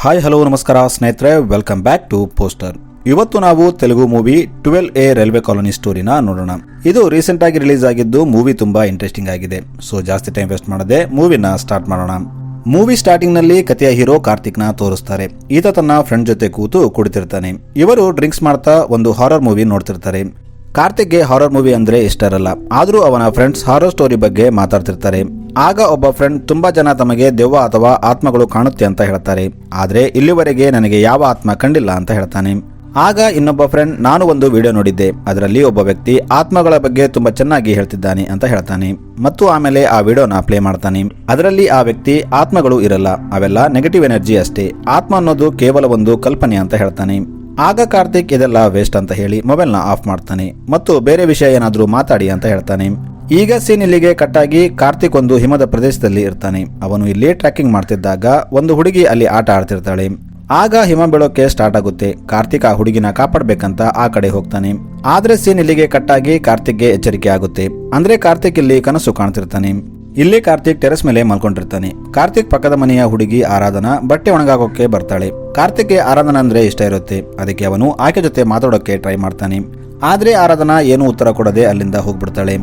Hi hello ನಮಸ್ಕಾರ ಸ್ನೇಹಿತರೆ, welcome back to poster. ಇವತ್ತು ನಾವು Telugu movie 12A railway colony ಸ್ಟೋರಿನ ನೋಡೋಣ. ಇದು ರೀಸೆಂಟ್ ಆಗಿ ರಿಲೀಸ್ ಆಗಿದ್ದು ಮೂವಿ ತುಂಬಾ ಇಂಟ್ರೆಸ್ಟಿಂಗ್ ಆಗಿದೆ. ಸೊ ಜಾಸ್ತಿ ಟೈಮ್ ವೇಸ್ಟ್ ಮಾಡದೆ ಮೂವಿನ ಸ್ಟಾರ್ಟ್ ಮಾಡೋಣ. ಮೂವಿ ಸ್ಟಾರ್ಟಿಂಗ್ ನಲ್ಲಿ ಕಥೆಯ ಹೀರೋ ಕಾರ್ತಿಕ್ ನ ತೋರಿಸ್ತಾರೆ. ಈತ ತನ್ನ ಫ್ರೆಂಡ್ ಜೊತೆ ಕೂತು ಕುಡಿತಿರ್ತಾನೆ. ಇವರು ಡ್ರಿಂಕ್ಸ್ ಮಾಡ್ತಾ ಒಂದು ಹಾರರ್ ಮೂವಿ ನೋಡ್ತಿರ್ತಾರೆ. ಕಾರ್ತಿಕ್ಗೆ ಹಾರರ್ ಮೂವಿ ಅಂದ್ರೆ ಇಷ್ಟ ಇರಲ್ಲ, ಆದ್ರೂ ಅವನ ಫ್ರೆಂಡ್ಸ್ ಹಾರರ್ ಸ್ಟೋರಿ ಬಗ್ಗೆ ಮಾತಾಡ್ತಿರ್ತಾರೆ. ಆಗ ಒಬ್ಬ ಫ್ರೆಂಡ್ ತುಂಬಾ ಜನ ತಮಗೆ ದೆವ್ವ ಅಥವಾ ಆತ್ಮಗಳು ಕಾಣುತ್ತೆ ಅಂತ ಹೇಳ್ತಾರೆ, ಆದ್ರೆ ಇಲ್ಲಿವರೆಗೆ ನನಗೆ ಯಾವ ಆತ್ಮ ಕಂಡಿಲ್ಲ ಅಂತ ಹೇಳ್ತಾನೆ. ಆಗ ಇನ್ನೊಬ್ಬ ಫ್ರೆಂಡ್, ನಾನು ಒಂದು ವಿಡಿಯೋ ನೋಡಿದ್ದೆ, ಅದರಲ್ಲಿ ಒಬ್ಬ ವ್ಯಕ್ತಿ ಆತ್ಮಗಳ ಬಗ್ಗೆ ತುಂಬಾ ಚೆನ್ನಾಗಿ ಹೇಳ್ತಿದ್ದಾನೆ ಅಂತ ಹೇಳ್ತಾನೆ. ಮತ್ತು ಆಮೇಲೆ ಆ ವಿಡಿಯೋನ ಪ್ಲೇ ಮಾಡ್ತಾನೆ. ಅದರಲ್ಲಿ ಆ ವ್ಯಕ್ತಿ ಆತ್ಮಗಳು ಇರಲ್ಲ, ಅವೆಲ್ಲ ನೆಗೆಟಿವ್ ಎನರ್ಜಿ ಅಷ್ಟೇ, ಆತ್ಮ ಅನ್ನೋದು ಕೇವಲ ಒಂದು ಕಲ್ಪನೆ ಅಂತ ಹೇಳ್ತಾನೆ. ಆಗ ಕಾರ್ತಿಕ್ ಇದೆಲ್ಲ ವೇಸ್ಟ್ ಅಂತ ಹೇಳಿ ಮೊಬೈಲ್ನ ಆಫ್ ಮಾಡ್ತಾನೆ ಮತ್ತು ಬೇರೆ ವಿಷಯ ಏನಾದ್ರೂ ಮಾತಾಡಿ ಅಂತ ಹೇಳ್ತಾನೆ. ಈಗ ಸೀನ್ ಇಲ್ಲಿಗೆ ಕಟ್ಟಾಗಿ ಕಾರ್ತಿಕ್ ಒಂದು ಹಿಮದ ಪ್ರದೇಶದಲ್ಲಿ ಇರ್ತಾನೆ. ಅವನು ಇಲ್ಲಿ ಟ್ರೆಕ್ಕಿಂಗ್ ಮಾಡ್ತಿದ್ದಾಗ ಒಂದು ಹುಡುಗಿ ಅಲ್ಲಿ ಆಟ ಆಡ್ತಿರ್ತಾಳೆ. ಆಗ ಹಿಮ ಬೀಳೋಕೆ ಸ್ಟಾರ್ಟ್ ಆಗುತ್ತೆ. ಕಾರ್ತಿಕ್ ಆ ಹುಡುಗಿನ ಕಾಪಾಡ್ಬೇಕಂತ ಆ ಕಡೆ ಹೋಗ್ತಾನೆ. ಆದ್ರೆ ಸೀನ್ ಇಲ್ಲಿಗೆ ಕಟ್ಟಾಗಿ ಕಾರ್ತಿಕ್ಗೆ ಎಚ್ಚರಿಕೆ ಆಗುತ್ತೆ. ಅಂದ್ರೆ ಕಾರ್ತಿಕ್ ಇಲ್ಲಿ ಕನಸು ಕಾಣ್ತಿರ್ತಾನೆ. ಇಲ್ಲಿ ಕಾರ್ತಿಕ್ ಟೆರೆಸ್ ಮೇಲೆ ಮಲ್ಕೊಂಡಿರ್ತಾನೆ. ಕಾರ್ತಿಕ್ ಪಕ್ಕದ ಮನೆಯ ಹುಡುಗಿ ಆರಾಧನಾ ಬಟ್ಟೆ ಒಣಗಾಕೋಕೆ ಬರ್ತಾಳೆ. ಕಾರ್ತಿಕ್ಗೆ ಆರಾಧನಾ ಅಂದ್ರೆ ಇಷ್ಟ ಇರುತ್ತೆ, ಅದಕ್ಕೆ ಅವನು ಆಕೆ ಜೊತೆ ಮಾತಾಡೋಕೆ ಟ್ರೈ ಮಾಡ್ತಾನೆ. ಆದ್ರೆ ಆರಾಧನಾ ಏನು ಉತ್ತರ ಕೊಡದೆ ಅಲ್ಲಿಂದ ಹೋಗ್ಬಿಡ್ತಾಳೆ.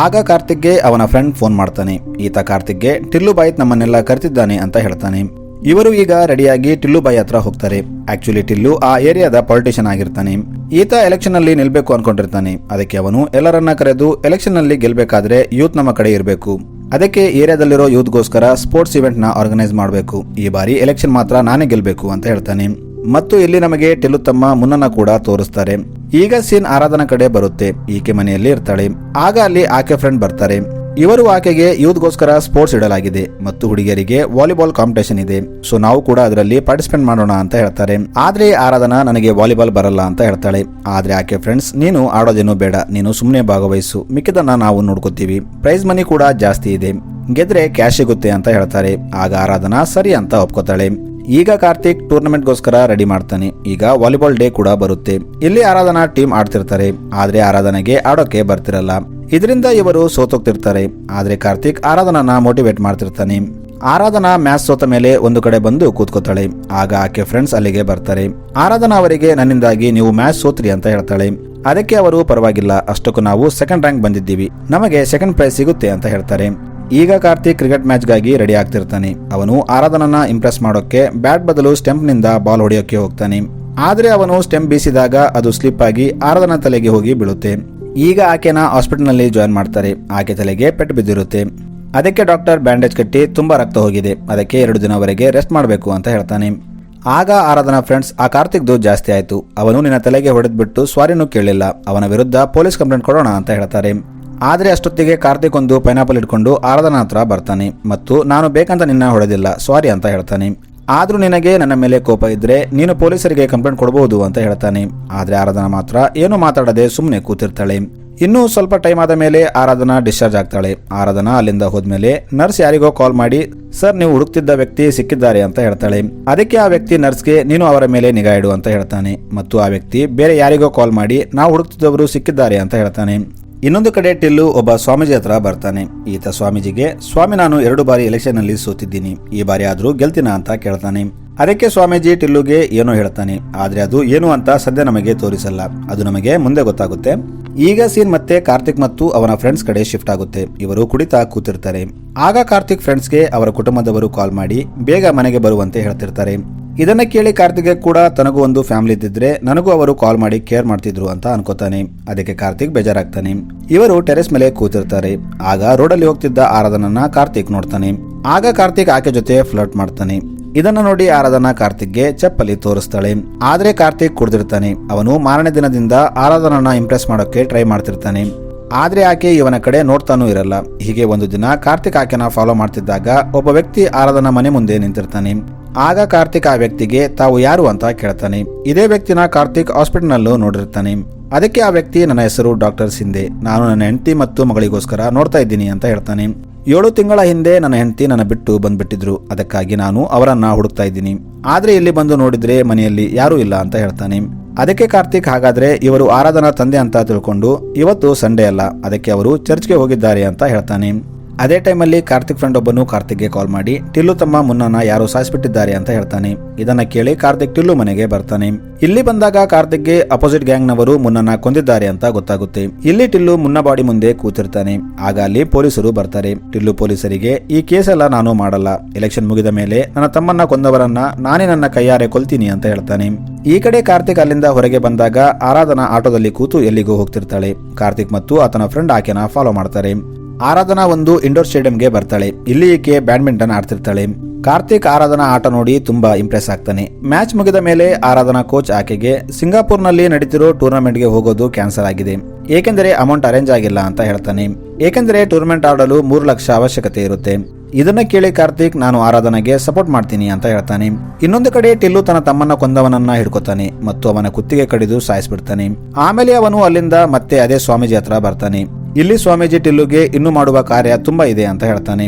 ಆಗ ಕಾರ್ತಿಕ್ಗೆ ಅವನ ಫ್ರೆಂಡ್ ಫೋನ್ ಮಾಡ್ತಾನೆ. ಈತ ಕಾರ್ತಿಕ್ಗೆ ಟಿಲ್ಲುಬಾಯಿ ನಮ್ಮನ್ನೆಲ್ಲ ಕರೆತಿದ್ದಾನೆ ಅಂತ ಹೇಳ್ತಾನೆ. ಇವರು ಈಗ ರೆಡಿಯಾಗಿ ಟಿಲ್ಲುಬಾಯಿ ಹತ್ರ ಹೋಗ್ತಾರೆ. ಆಕ್ಚುಲಿ ಟಿಲ್ಲು ಆ ಏರಿಯಾದ ಪೊಲಿಟಿಷಿಯನ್ ಆಗಿರ್ತಾನೆ. ಈತ ಎಲೆಕ್ಷನ್ ನಲ್ಲಿ ನಿಲ್ಬೇಕು ಅನ್ಕೊಂಡಿರ್ತಾನೆ. ಅದಕ್ಕೆ ಅವನು ಎಲ್ಲರನ್ನ ಕರೆದು ಎಲೆಕ್ಷನ್ ನಲ್ಲಿ ಗೆಲ್ಬೇಕಾದ್ರೆ ಯೂತ್ ನಮ್ಮ ಕಡೆ ಇರಬೇಕು, ಅದಕ್ಕೆ ಏರಿಯಾದಲ್ಲಿರೋ ಯೂತ್ಗೋಸ್ಕರ ಸ್ಪೋರ್ಟ್ಸ್ ಇವೆಂಟ್ ನ ಆರ್ಗನೈಸ್ ಮಾಡಬೇಕು, ಈ ಬಾರಿ ಎಲೆಕ್ಷನ್ ಮಾತ್ರ ನಾನೇ ಗೆಲ್ಬೇಕು ಅಂತ ಹೇಳ್ತಾನೆ. ಮತ್ತು ಇಲ್ಲಿ ನಮಗೆ ಟಿಲ್ಲು ತಮ್ಮ ಮುನ್ನನ್ನ ಕೂಡ ತೋರಿಸ್ತಾರೆ. ಈಗ ಸೀನ್ ಆರಾಧನಾ ಕಡೆ ಬರುತ್ತೆ. ಈಕೆ ಮನೆಯಲ್ಲಿ ಇರ್ತಾಳೆ. ಆಗ ಅಲ್ಲಿ ಆಕೆ ಫ್ರೆಂಡ್ ಬರ್ತಾರೆ. ಇವರು ಆಕೆಗೆ ಯೂತ್ಗೋಸ್ಕರ ಸ್ಪೋರ್ಟ್ಸ್ ಇಡಲಾಗಿದೆ ಮತ್ತು ಹುಡುಗಿಯರಿಗೆ ವಾಲಿಬಾಲ್ ಕಾಂಪಿಟೇಷನ್ ಇದೆ, ಸೊ ನಾವು ಕೂಡ ಅದರಲ್ಲಿ ಪಾರ್ಟಿಸಿಪೇಟ್ ಮಾಡೋಣ ಅಂತ ಹೇಳ್ತಾರೆ. ಆದ್ರೆ ಆರಾಧನಾ ನನಗೆ ವಾಲಿಬಾಲ್ ಬರಲ್ಲ ಅಂತ ಹೇಳ್ತಾಳೆ. ಆದ್ರೆ ಆಕೆ ಫ್ರೆಂಡ್ಸ್, ನೀನು ಆಡೋದೇನು ಬೇಡ, ನೀನು ಸುಮ್ಮನೆ ಭಾಗವಹಿಸು, ಮಿಕ್ಕಿದನ್ನ ನಾವು ನೋಡ್ಕೋತೀವಿ, ಪ್ರೈಸ್ ಮನಿ ಕೂಡ ಜಾಸ್ತಿ ಇದೆ, ಗೆದ್ರೆ ಕ್ಯಾಶ್ ಸಿಗುತ್ತೆ ಅಂತ ಹೇಳ್ತಾರೆ. ಆಗ ಆರಾಧನಾ ಸರಿ ಅಂತ ಒಪ್ಕೋತಾಳೆ. ಈಗ ಕಾರ್ತಿಕ್ ಟೂರ್ನಮೆಂಟ್ಗೋಸ್ಕರ ರೆಡಿ ಮಾಡ್ತಾನೆ. ಈಗ ವಾಲಿಬಾಲ್ ಡೇ ಕೂಡ ಬರುತ್ತೆ. ಇಲ್ಲಿ ಆರಾಧನಾ ಟೀಮ್ ಆಡ್ತಿರ್ತಾರೆ. ಆದ್ರೆ ಆರಾಧನೆಗೆ ಆಡೋಕೆ ಬರ್ತಿರಲ್ಲ. ಇದರಿಂದ ಇವರು ಸೋತೋಗ್ತಿರ್ತಾರೆ. ಆದ್ರೆ ಕಾರ್ತಿಕ್ ಆರಾಧನನ ಮೋಟಿವೇಟ್ ಮಾಡ್ತಿರ್ತಾನೆ. ಆರಾಧನಾ ಮ್ಯಾಚ್ ಸೋತ ಮೇಲೆ ಒಂದು ಕಡೆ ಬಂದು ಕೂತ್ಕೋತಾಳೆ. ಆಗ ಆಕೆ ಫ್ರೆಂಡ್ಸ್ ಅಲ್ಲಿಗೆ ಬರ್ತಾರೆ. ಆರಾಧನಾ ಅವರಿಗೆ ನನ್ನಿಂದಾಗಿ ನೀವು ಮ್ಯಾಚ್ ಸೋತ್ರಿ ಅಂತ ಹೇಳ್ತಾಳೆ. ಅದಕ್ಕೆ ಅವರು ಪರವಾಗಿಲ್ಲ, ಅಷ್ಟಕ್ಕೂ ನಾವು ಸೆಕೆಂಡ್ ರ್ಯಾಂಕ್ ಬಂದಿದ್ದೀವಿ, ನಮಗೆ ಸೆಕೆಂಡ್ ಪ್ರೈಸ್ ಸಿಗುತ್ತೆ ಅಂತ ಹೇಳ್ತಾರೆ. ಈಗ ಕಾರ್ತಿಕ್ ಕ್ರಿಕೆಟ್ ಮ್ಯಾಚ್ ಗಾಗಿ ರೆಡಿ ಆಗ್ತಿರ್ತಾನೆ. ಅವನು ಆರಾಧನನ್ನ ಇಂಪ್ರೆಸ್ ಮಾಡೋಕೆ ಬ್ಯಾಟ್ ಬದಲು ಸ್ಟೆಂಪ್ ನಿಂದ ಬಾಲ್ ಹೊಡೆಯೋಕೆ ಹೋಗ್ತಾನೆ. ಆದ್ರೆ ಅವನು ಸ್ಟೆಂಪ್ ಬೀಸಿದಾಗ ಅದು ಸ್ಲಿಪ್ ಆಗಿ ಆರಾಧನಾ ತಲೆಗೆ ಹೋಗಿ ಬೀಳುತ್ತೆ. ಈಗ ಆಕೆನ ಹಾಸ್ಪಿಟಲ್ ನಲ್ಲಿ ಜಾಯಿನ್ ಮಾಡ್ತಾರೆ. ಆಕೆ ತಲೆಗೆ ಪೆಟ್ಟು ಬಿದ್ದಿರುತ್ತೆ. ಅದಕ್ಕೆ ಡಾಕ್ಟರ್ ಬ್ಯಾಂಡೇಜ್ ಕಟ್ಟಿ ತುಂಬಾ ರಕ್ತ ಹೋಗಿದೆ, ಅದಕ್ಕೆ 2 ದಿನವರೆಗೆ ರೆಸ್ಟ್ ಮಾಡಬೇಕು ಅಂತ ಹೇಳ್ತಾನೆ. ಆಗ ಆರಾಧನಾ ಫ್ರೆಂಡ್ಸ್, ಆ ಕಾರ್ತಿಕ್ದು ಜಾಸ್ತಿ ಆಯ್ತು, ಅವನು ನಿನ್ನ ತಲೆಗೆ ಹೊಡೆದ್ಬಿಟ್ಟು ಸ್ವಾರಿನೂ ಕೇಳಿಲ್ಲ, ಅವನ ವಿರುದ್ಧ ಪೊಲೀಸ್ ಕಂಪ್ಲೇಂಟ್ ಕೊಡೋಣ ಅಂತ ಹೇಳ್ತಾರೆ. ಆದ್ರೆ ಅಷ್ಟೊತ್ತಿಗೆ ಕಾರ್ತಿಕ್ ಒಂದು ಪೈನಾಪಲ್ ಇಟ್ಕೊಂಡು ಆರಾಧನಾ ಹತ್ರ ಬರ್ತಾನೆ ಮತ್ತು ನಾನು ಬೇಕಂತ ನಿನ್ನ ಹೊಡೆದಿಲ್ಲ, ಸಾರಿ ಅಂತ ಹೇಳ್ತಾನೆ. ಆದ್ರೂ ನಿನಗೆ ನನ್ನ ಮೇಲೆ ಕೋಪ ಇದ್ರೆ ನೀನು ಪೊಲೀಸರಿಗೆ ಕಂಪ್ಲೇಂಟ್ ಕೊಡಬಹುದು ಅಂತ ಹೇಳ್ತಾನೆ. ಆದ್ರೆ ಆರಾಧನಾ ಮಾತ್ರ ಏನು ಮಾತಾಡದೆ ಸುಮ್ಮನೆ ಕೂತಿರ್ತಾಳೆ. ಇನ್ನು ಸ್ವಲ್ಪ ಟೈಮ್ ಆದ ಮೇಲೆ ಆರಾಧನಾ ಡಿಸ್ಚಾರ್ಜ್ ಆಗ್ತಾಳೆ. ಆರಾಧನಾ ಅಲ್ಲಿಂದ ಹೋದ್ಮೇಲೆ ನರ್ಸ್ ಯಾರಿಗೋ ಕಾಲ್ ಮಾಡಿ, ಸರ್ ನೀವು ಹುಡುಕ್ತಿದ್ದ ವ್ಯಕ್ತಿ ಸಿಕ್ಕಿದ್ದಾರೆ ಅಂತ ಹೇಳ್ತಾಳೆ. ಅದಕ್ಕೆ ಆ ವ್ಯಕ್ತಿ ನರ್ಸ್ಗೆ ನೀನು ಅವರ ಮೇಲೆ ನಿಗಾ ಇಡು ಅಂತ ಹೇಳ್ತಾನೆ. ಮತ್ತು ಆ ವ್ಯಕ್ತಿ ಬೇರೆ ಯಾರಿಗೋ ಕಾಲ್ ಮಾಡಿ ನಾವು ಹುಡುಕ್ತಿದ್ದವರು ಸಿಕ್ಕಿದ್ದಾರೆ ಅಂತ ಹೇಳ್ತಾನೆ. ಇನ್ನೊಂದು ಕಡೆ ಟಿಲ್ಲು ಒಬ್ಬ ಸ್ವಾಮೀಜಿ ಹತ್ರ ಬರ್ತಾನೆ. ಈತ ಸ್ವಾಮೀಜಿಗೆ, ಸ್ವಾಮಿ ನಾನು 2 ಬಾರಿ ಎಲೆಕ್ಷನ್ ನಲ್ಲಿ ಸೋತಿದ್ದೀನಿ, ಈ ಬಾರಿ ಆದ್ರೂ ಗೆಲ್ತೀನ ಅಂತ ಕೇಳ್ತಾನೆ. ಅದಕ್ಕೆ ಸ್ವಾಮೀಜಿ ಟಿಲ್ಲುಗೆ ಏನೋ ಹೇಳ್ತಾನೆ. ಆದ್ರೆ ಅದು ಏನು ಅಂತ ಸದ್ಯ ನಮಗೆ ತೋರಿಸಲ್ಲ, ಅದು ನಮಗೆ ಮುಂದೆ ಗೊತ್ತಾಗುತ್ತೆ. ಈಗ ಸೀನ್ ಮತ್ತೆ ಕಾರ್ತಿಕ್ ಮತ್ತು ಅವನ ಫ್ರೆಂಡ್ಸ್ ಕಡೆ ಶಿಫ್ಟ್ ಆಗುತ್ತೆ. ಇವರು ಕುಡಿತಾ ಕೂತಿರ್ತಾರೆ. ಆಗ ಕಾರ್ತಿಕ್ ಫ್ರೆಂಡ್ಸ್ಗೆ ಅವರ ಕುಟುಂಬದವರು ಕಾಲ್ ಮಾಡಿ ಬೇಗ ಮನೆಗೆ ಬರುವಂತೆ ಹೇಳ್ತಿರ್ತಾರೆ. ಇದನ್ನ ಕೇಳಿ ಕಾರ್ತಿಕ್ಗೆ ಕೂಡ ತನಗೂ ಒಂದು ಫ್ಯಾಮಿಲಿ ಇದ್ದಿದ್ರೆ ನನಗೂ ಅವರು ಕಾಲ್ ಮಾಡಿ ಕೇರ್ ಮಾಡ್ತಿದ್ರು ಅಂತ ಅನ್ಕೋತಾನೆ. ಅದಕ್ಕೆ ಕಾರ್ತಿಕ್ ಬೇಜಾರಾಗ್ತಾನೆ. ಇವರು ಟೆರೆಸ್ ಮೇಲೆ ಕೂತಿರ್ತಾರೆ. ಆಗ ರೋಡಲ್ಲಿ ಹೋಗ್ತಿದ್ದ ಆರಾಧನನ್ನ ಕಾರ್ತಿಕ್ ನೋಡ್ತಾನೆ. ಆಗ ಕಾರ್ತಿಕ್ ಆಕೆ ಜೊತೆ ಫ್ಲರ್ಟ್ ಮಾಡ್ತಾನೆ. ಇದನ್ನ ನೋಡಿ ಆರಾಧನಾ ಕಾರ್ತಿಕ್ಗೆ ಚಪ್ಪಲಿ ತೋರಿಸ್ತಾಳೆ. ಆದ್ರೆ ಕಾರ್ತಿಕ್ ಕುಡ್ದಿರ್ತಾನೆ. ಅವನು ಮಾರನೇ ದಿನದಿಂದ ಆರಾಧನನ್ನ ಇಂಪ್ರೆಸ್ ಮಾಡೋಕೆ ಟ್ರೈ ಮಾಡ್ತಿರ್ತಾನೆ. ಆದ್ರೆ ಆಕೆ ಇವನ ಕಡೆ ನೋಡ್ತಾನೂ ಇರಲ್ಲ. ಹೀಗೆ ಒಂದು ದಿನ ಕಾರ್ತಿಕ್ ಆಕೆನ ಫಾಲೋ ಮಾಡ್ತಿದ್ದಾಗ ಒಬ್ಬ ವ್ಯಕ್ತಿ ಆರಾಧನಾ ಮನೆ ಮುಂದೆ ನಿಂತಿರ್ತಾನೆ. ಆಗ ಕಾರ್ತಿಕ್ ಆ ವ್ಯಕ್ತಿಗೆ ತಾವು ಯಾರು ಅಂತ ಕೇಳ್ತಾನೆ. ಇದೇ ವ್ಯಕ್ತಿನ ಕಾರ್ತಿಕ್ ಹಾಸ್ಪಿಟಲ್ ನಲ್ಲೂ ನೋಡಿರ್ತಾನೆ. ಅದಕ್ಕೆ ಆ ವ್ಯಕ್ತಿ, ನನ್ನ ಹೆಸರು ಡಾಕ್ಟರ್ ಸಿಂಧೆ, ನಾನು ನನ್ನ ಹೆಂಡತಿ ಮತ್ತು ಮಗಳಿಗೋಸ್ಕರ ನೋಡ್ತಾ ಇದ್ದೀನಿ ಅಂತ ಹೇಳ್ತಾನೆ. 7 ತಿಂಗಳ ಹಿಂದೆ ನನ್ನ ಹೆಂಡತಿ ನನ್ನ ಬಿಟ್ಟು ಬಂದ್ಬಿಟ್ಟಿದ್ರು, ಅದಕ್ಕಾಗಿ ನಾನು ಅವರನ್ನ ಹುಡುಕ್ತಾ ಇದ್ದೀನಿ. ಆದ್ರೆ ಇಲ್ಲಿ ಬಂದು ನೋಡಿದ್ರೆ ಮನೆಯಲ್ಲಿ ಯಾರೂ ಇಲ್ಲ ಅಂತ ಹೇಳ್ತಾನೆ. ಅದಕ್ಕೆ ಕಾರ್ತಿಕ್, ಹಾಗಾದ್ರೆ ಇವರು ಆರಾಧನಾ ತಂದೆ ಅಂತ ತಿಳ್ಕೊಂಡು ಇವತ್ತು ಸಂಡೇ ಅಲ್ಲ, ಅದಕ್ಕೆ ಅವರು ಚರ್ಚ್ಗೆ ಹೋಗಿದ್ದಾರೆ ಅಂತ ಹೇಳ್ತಾನೆ. ಅದೇ ಟೈಮಲ್ಲಿ ಕಾರ್ತಿಕ್ ಫ್ರೆಂಡ್ ಒಬ್ಬನು ಕಾರ್ತಿಕ್ಗೆ ಕಾಲ್ ಮಾಡಿ ಟಿಲ್ಲು ತಮ್ಮ ಮುನ್ನನ ಯಾರೋ ಸಾಯಿಸ್ಬಿಟ್ಟಿದ್ದಾರೆ ಅಂತ ಹೇಳ್ತಾನೆ. ಇದನ್ನ ಕೇಳಿ ಕಾರ್ತಿಕ್ ಟಿಲ್ಲು ಮನೆಗೆ ಬರ್ತಾನೆ. ಇಲ್ಲಿ ಬಂದಾಗ ಕಾರ್ತಿಕ್ಗೆ ಅಪೋಸಿಟ್ ಗ್ಯಾಂಗ್ ನವರು ಮುನ್ನನ ಕೊಂದಿದ್ದಾರೆ ಅಂತ ಗೊತ್ತಾಗುತ್ತೆ. ಇಲ್ಲಿ ಟಿಲ್ಲು ಮುನ್ನ ಬಾಡಿ ಮುಂದೆ ಕೂತಿರ್ತಾನೆ. ಆಗ ಅಲ್ಲಿ ಪೊಲೀಸರು ಬರ್ತಾರೆ. ಟಿಲ್ಲು ಪೊಲೀಸರಿಗೆ ಈ ಕೇಸ್ ಎಲ್ಲ ನಾನು ಮಾಡಲ್ಲ, ಎಲೆಕ್ಷನ್ ಮುಗಿದ ಮೇಲೆ ನನ್ನ ತಮ್ಮನ್ನ ಕೊಂದವರನ್ನ ನಾನೇ ನನ್ನ ಕೈಯಾರೆ ಕೊಲ್ತೀನಿ ಅಂತ ಹೇಳ್ತಾನೆ. ಈ ಕಡೆ ಕಾರ್ತಿಕ್ ಅಲ್ಲಿಂದ ಹೊರಗೆ ಬಂದಾಗ ಆರಾಧನಾ ಆಟೋದಲ್ಲಿ ಕೂತು ಎಲ್ಲಿಗೂ ಹೋಗ್ತಿರ್ತಾಳೆ. ಕಾರ್ತಿಕ್ ಮತ್ತು ಆತನ ಫ್ರೆಂಡ್ ಆಕೆನ ಫಾಲೋ ಮಾಡ್ತಾರೆ. ಆರಾಧನಾ ಒಂದು ಇಂಡೋರ್ ಸ್ಟೇಡಿಯಂಗೆ ಬರ್ತಾಳೆ. ಇಲ್ಲಿ ಈಕೆ ಬ್ಯಾಡ್ಮಿಂಟನ್ ಆಡ್ತಿರ್ತಾಳೆ. ಕಾರ್ತಿಕ್ ಆರಾಧನಾ ಆಟ ನೋಡಿ ತುಂಬಾ ಇಂಪ್ರೆಸ್ ಆಗ್ತಾನೆ. ಮ್ಯಾಚ್ ಮುಗಿದ ಮೇಲೆ ಆರಾಧನಾ ಕೋಚ್ ಆಕೆಗೆ ಸಿಂಗಾಪುರ್ನಲ್ಲಿ ನಡೀತಿರೋ ಟೂರ್ನಮೆಂಟ್ಗೆ ಹೋಗೋದು ಕ್ಯಾನ್ಸಲ್ ಆಗಿದೆ, ಏಕೆಂದರೆ ಅಮೌಂಟ್ ಅರೇಂಜ್ ಆಗಿಲ್ಲ ಅಂತ ಹೇಳ್ತಾನೆ. ಏಕೆಂದರೆ ಟೂರ್ನಮೆಂಟ್ ಆಡಲು 3 ಲಕ್ಷ ಅವಶ್ಯಕತೆ ಇರುತ್ತೆ. ಇದನ್ನ ಕೇಳಿ ಕಾರ್ತಿಕ್ ನಾನು ಆರಾಧನೆಗೆ ಸಪೋರ್ಟ್ ಮಾಡ್ತೀನಿ ಅಂತ ಹೇಳ್ತಾನೆ. ಇನ್ನೊಂದು ಕಡೆ ಟಿಲ್ಲು ತನ್ನ ತಮ್ಮನ್ನ ಕೊಂದವನನ್ನ ಹಿಡ್ಕೊತಾನೆ ಮತ್ತು ಅವನ ಕುತ್ತಿಗೆ ಕಡಿದು ಸಾಯಿಸ್ಬಿಡ್ತಾನೆ. ಆಮೇಲೆ ಅವನು ಅಲ್ಲಿಂದ ಮತ್ತೆ ಅದೇ ಸ್ವಾಮೀಜಿ ಹತ್ರ ಬರ್ತಾನೆ. ಇಲ್ಲಿ ಸ್ವಾಮೀಜಿ ಟಿಲ್ಲುಗೆ ಇನ್ನೂ ಮಾಡುವ ಕಾರ್ಯ ತುಂಬಾ ಇದೆ ಅಂತ ಹೇಳ್ತಾನೆ.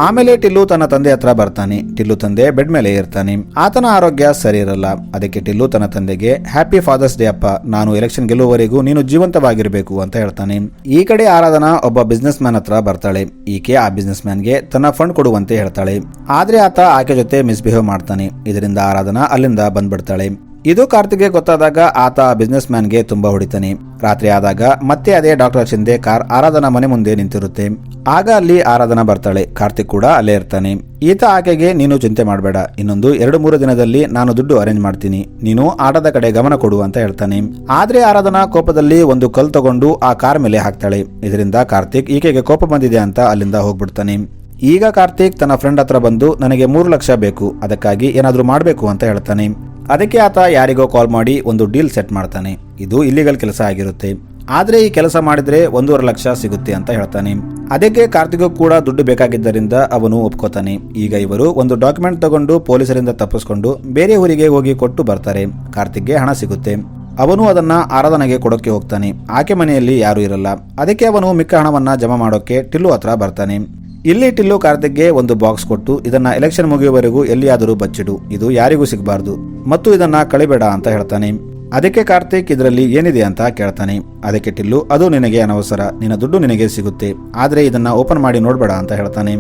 ಆಮೇಲೆ ಟಿಲ್ಲು ತನ್ನ ತಂದೆ ಹತ್ರ ಬರ್ತಾನೆ. ಟಿಲ್ಲು ತಂದೆ ಬೆಡ್ ಮೇಲೆ ಇರ್ತಾನೆ. ಆತನ ಆರೋಗ್ಯ ಸರಿ ಇರಲ್ಲ. ಅದಕ್ಕೆ ಟಿಲ್ಲು ತನ್ನ ತಂದೆಗೆ ಹ್ಯಾಪಿ ಫಾದರ್ಸ್ ಡೇ ಅಪ್ಪ, ನಾನು ಎಲೆಕ್ಷನ್ ಗೆಲ್ಲುವವರೆಗೂ ನೀನು ಜೀವಂತವಾಗಿರಬೇಕು ಅಂತ ಹೇಳ್ತಾನೆ. ಈ ಕಡೆ ಆರಾಧನಾ ಒಬ್ಬ ಬಿಸ್ನೆಸ್ ಮ್ಯಾನ್ ಹತ್ರ ಬರ್ತಾಳೆ. ಈಕೆ ಆ ಬಿಸ್ನೆಸ್ ಮ್ಯಾನ್ಗೆ ತನ್ನ ಫಂಡ್ ಕೊಡುವಂತೆ ಹೇಳ್ತಾಳೆ. ಆದ್ರೆ ಆತ ಆಕೆ ಜೊತೆ ಮಿಸ್ಬಿಹೇವ್ ಮಾಡ್ತಾನೆ. ಇದರಿಂದ ಆರಾಧನಾ ಅಲ್ಲಿಂದ ಬಂದ್ಬಿಡ್ತಾಳೆ. ಇದು ಕಾರ್ತಿಕ್ಗೆ ಗೊತ್ತಾದಾಗ ಆತ ಬಿಸ್ನೆಸ್ ಮ್ಯಾನ್ಗೆ ತುಂಬಾ ಹೊಡಿತಾನೆ. ರಾತ್ರಿ ಆದಾಗ ಮತ್ತೆ ಅದೇ ಡಾಕ್ಟರ್ ಶಿಂದೆ ಕಾರ್ ಆರಾಧನಾ ಮನೆ ಮುಂದೆ ನಿಂತಿರುತ್ತೆ. ಆಗ ಅಲ್ಲಿ ಆರಾಧನಾ ಬರ್ತಾಳೆ. ಕಾರ್ತಿಕ್ ಕೂಡ ಅಲ್ಲೇ ಇರ್ತಾನೆ. ಈತ ಆಕೆಗೆ ನೀನು ಚಿಂತೆ ಮಾಡಬೇಡ, ಇನ್ನೊಂದು 2-3 ದಿನದಲ್ಲಿ ನಾನು ದುಡ್ಡು ಅರೇಂಜ್ ಮಾಡ್ತೀನಿ, ನೀನು ಆಟದ ಕಡೆ ಗಮನ ಕೊಡು ಅಂತ ಹೇಳ್ತಾನೆ. ಆದ್ರೆ ಆರಾಧನಾ ಕೋಪದಲ್ಲಿ ಒಂದು ಕಲ್ ತಗೊಂಡು ಆ ಕಾರ್ ಮೇಲೆ ಹಾಕ್ತಾಳೆ. ಇದರಿಂದ ಕಾರ್ತಿಕ್ ಈಕೆಗೆ ಕೋಪ ಬಂದಿದೆ ಅಂತ ಅಲ್ಲಿಂದ ಹೋಗ್ಬಿಡ್ತಾನೆ. ಈಗ ಕಾರ್ತಿಕ್ ತನ್ನ ಫ್ರೆಂಡ್ ಹತ್ರ ಬಂದು ನನಗೆ 3 ಲಕ್ಷ ಬೇಕು, ಅದಕ್ಕಾಗಿ ಏನಾದ್ರೂ ಮಾಡಬೇಕು ಅಂತ ಹೇಳ್ತಾನೆ. ಅದಕ್ಕೆ ಆತ ಯಾರಿಗೋ ಕಾಲ್ ಮಾಡಿ ಒಂದು ಡೀಲ್ ಸೆಟ್ ಮಾಡ್ತಾನೆ. ಇದು ಇಲ್ಲಿಗಲ್ ಕೆಲಸ ಆಗಿರುತ್ತೆ, ಆದ್ರೆ ಈ ಕೆಲಸ ಮಾಡಿದ್ರೆ 1.5 ಲಕ್ಷ ಸಿಗುತ್ತೆ ಅಂತ ಹೇಳ್ತಾನೆ. ಅದಕ್ಕೆ ಕಾರ್ತಿಕ್ಗೂ ಕೂಡ ದುಡ್ಡು ಬೇಕಾಗಿದ್ದರಿಂದ ಅವನು ಒಪ್ಕೋತಾನೆ. ಈಗ ಇವರು ಒಂದು ಡಾಕ್ಯುಮೆಂಟ್ ತಗೊಂಡು ಪೊಲೀಸರಿಂದ ತಪ್ಪಿಸ್ಕೊಂಡು ಬೇರೆ ಊರಿಗೆ ಹೋಗಿ ಕೊಟ್ಟು ಬರ್ತಾರೆ. ಕಾರ್ತಿಕ್ಗೆ ಹಣ ಸಿಗುತ್ತೆ. ಅವನು ಅದನ್ನ ಆರಾಧನೆಗೆ ಕೊಡೋಕೆ ಹೋಗ್ತಾನೆ. ಆಕೆ ಮನೆಯಲ್ಲಿ ಯಾರು ಇರಲ್ಲ. ಅದಕ್ಕೆ ಅವನು ಮಿಕ್ಕ ಹಣವನ್ನ ಜಮಾ ಮಾಡೋಕೆ ಟಿಲ್ಲು ಹತ್ರ ಬರ್ತಾನೆ. ಇಲ್ಲಿ ಟಿಲ್ಲು ಕಾರ್ತಿಕ್ಗೆ ಒಂದು ಬಾಕ್ಸ್ ಕೊಟ್ಟು ಇದನ್ನ ಎಲೆಕ್ಷನ್ ಮುಗಿಯುವವರೆಗೂ ಎಲ್ಲಿಯಾದರೂ ಬಚ್ಚಿಡು, ಇದು ಯಾರಿಗೂ ಸಿಗಬಾರ್ದು ಮತ್ತು ಇದನ್ನ ಕಳಿಬೇಡ ಅಂತ ಹೇಳ್ತಾನೆ. ಅದಕ್ಕೆ ಕಾರ್ತಿಕ್ ಇದರಲ್ಲಿ ಏನಿದೆ ಅಂತ ಕೇಳ್ತಾನೆ. ಅದಕ್ಕೆ ಟಿಲ್ಲು ಅದು ನಿನಗೆ ಅನವಸರ, ನಿನ್ನ ದುಡ್ಡು ನಿನಗೆ ಸಿಗುತ್ತೆ, ಆದ್ರೆ ಇದನ್ನ ಓಪನ್ ಮಾಡಿ ನೋಡ್ಬೇಡ ಅಂತ ಹೇಳ್ತಾನೆ.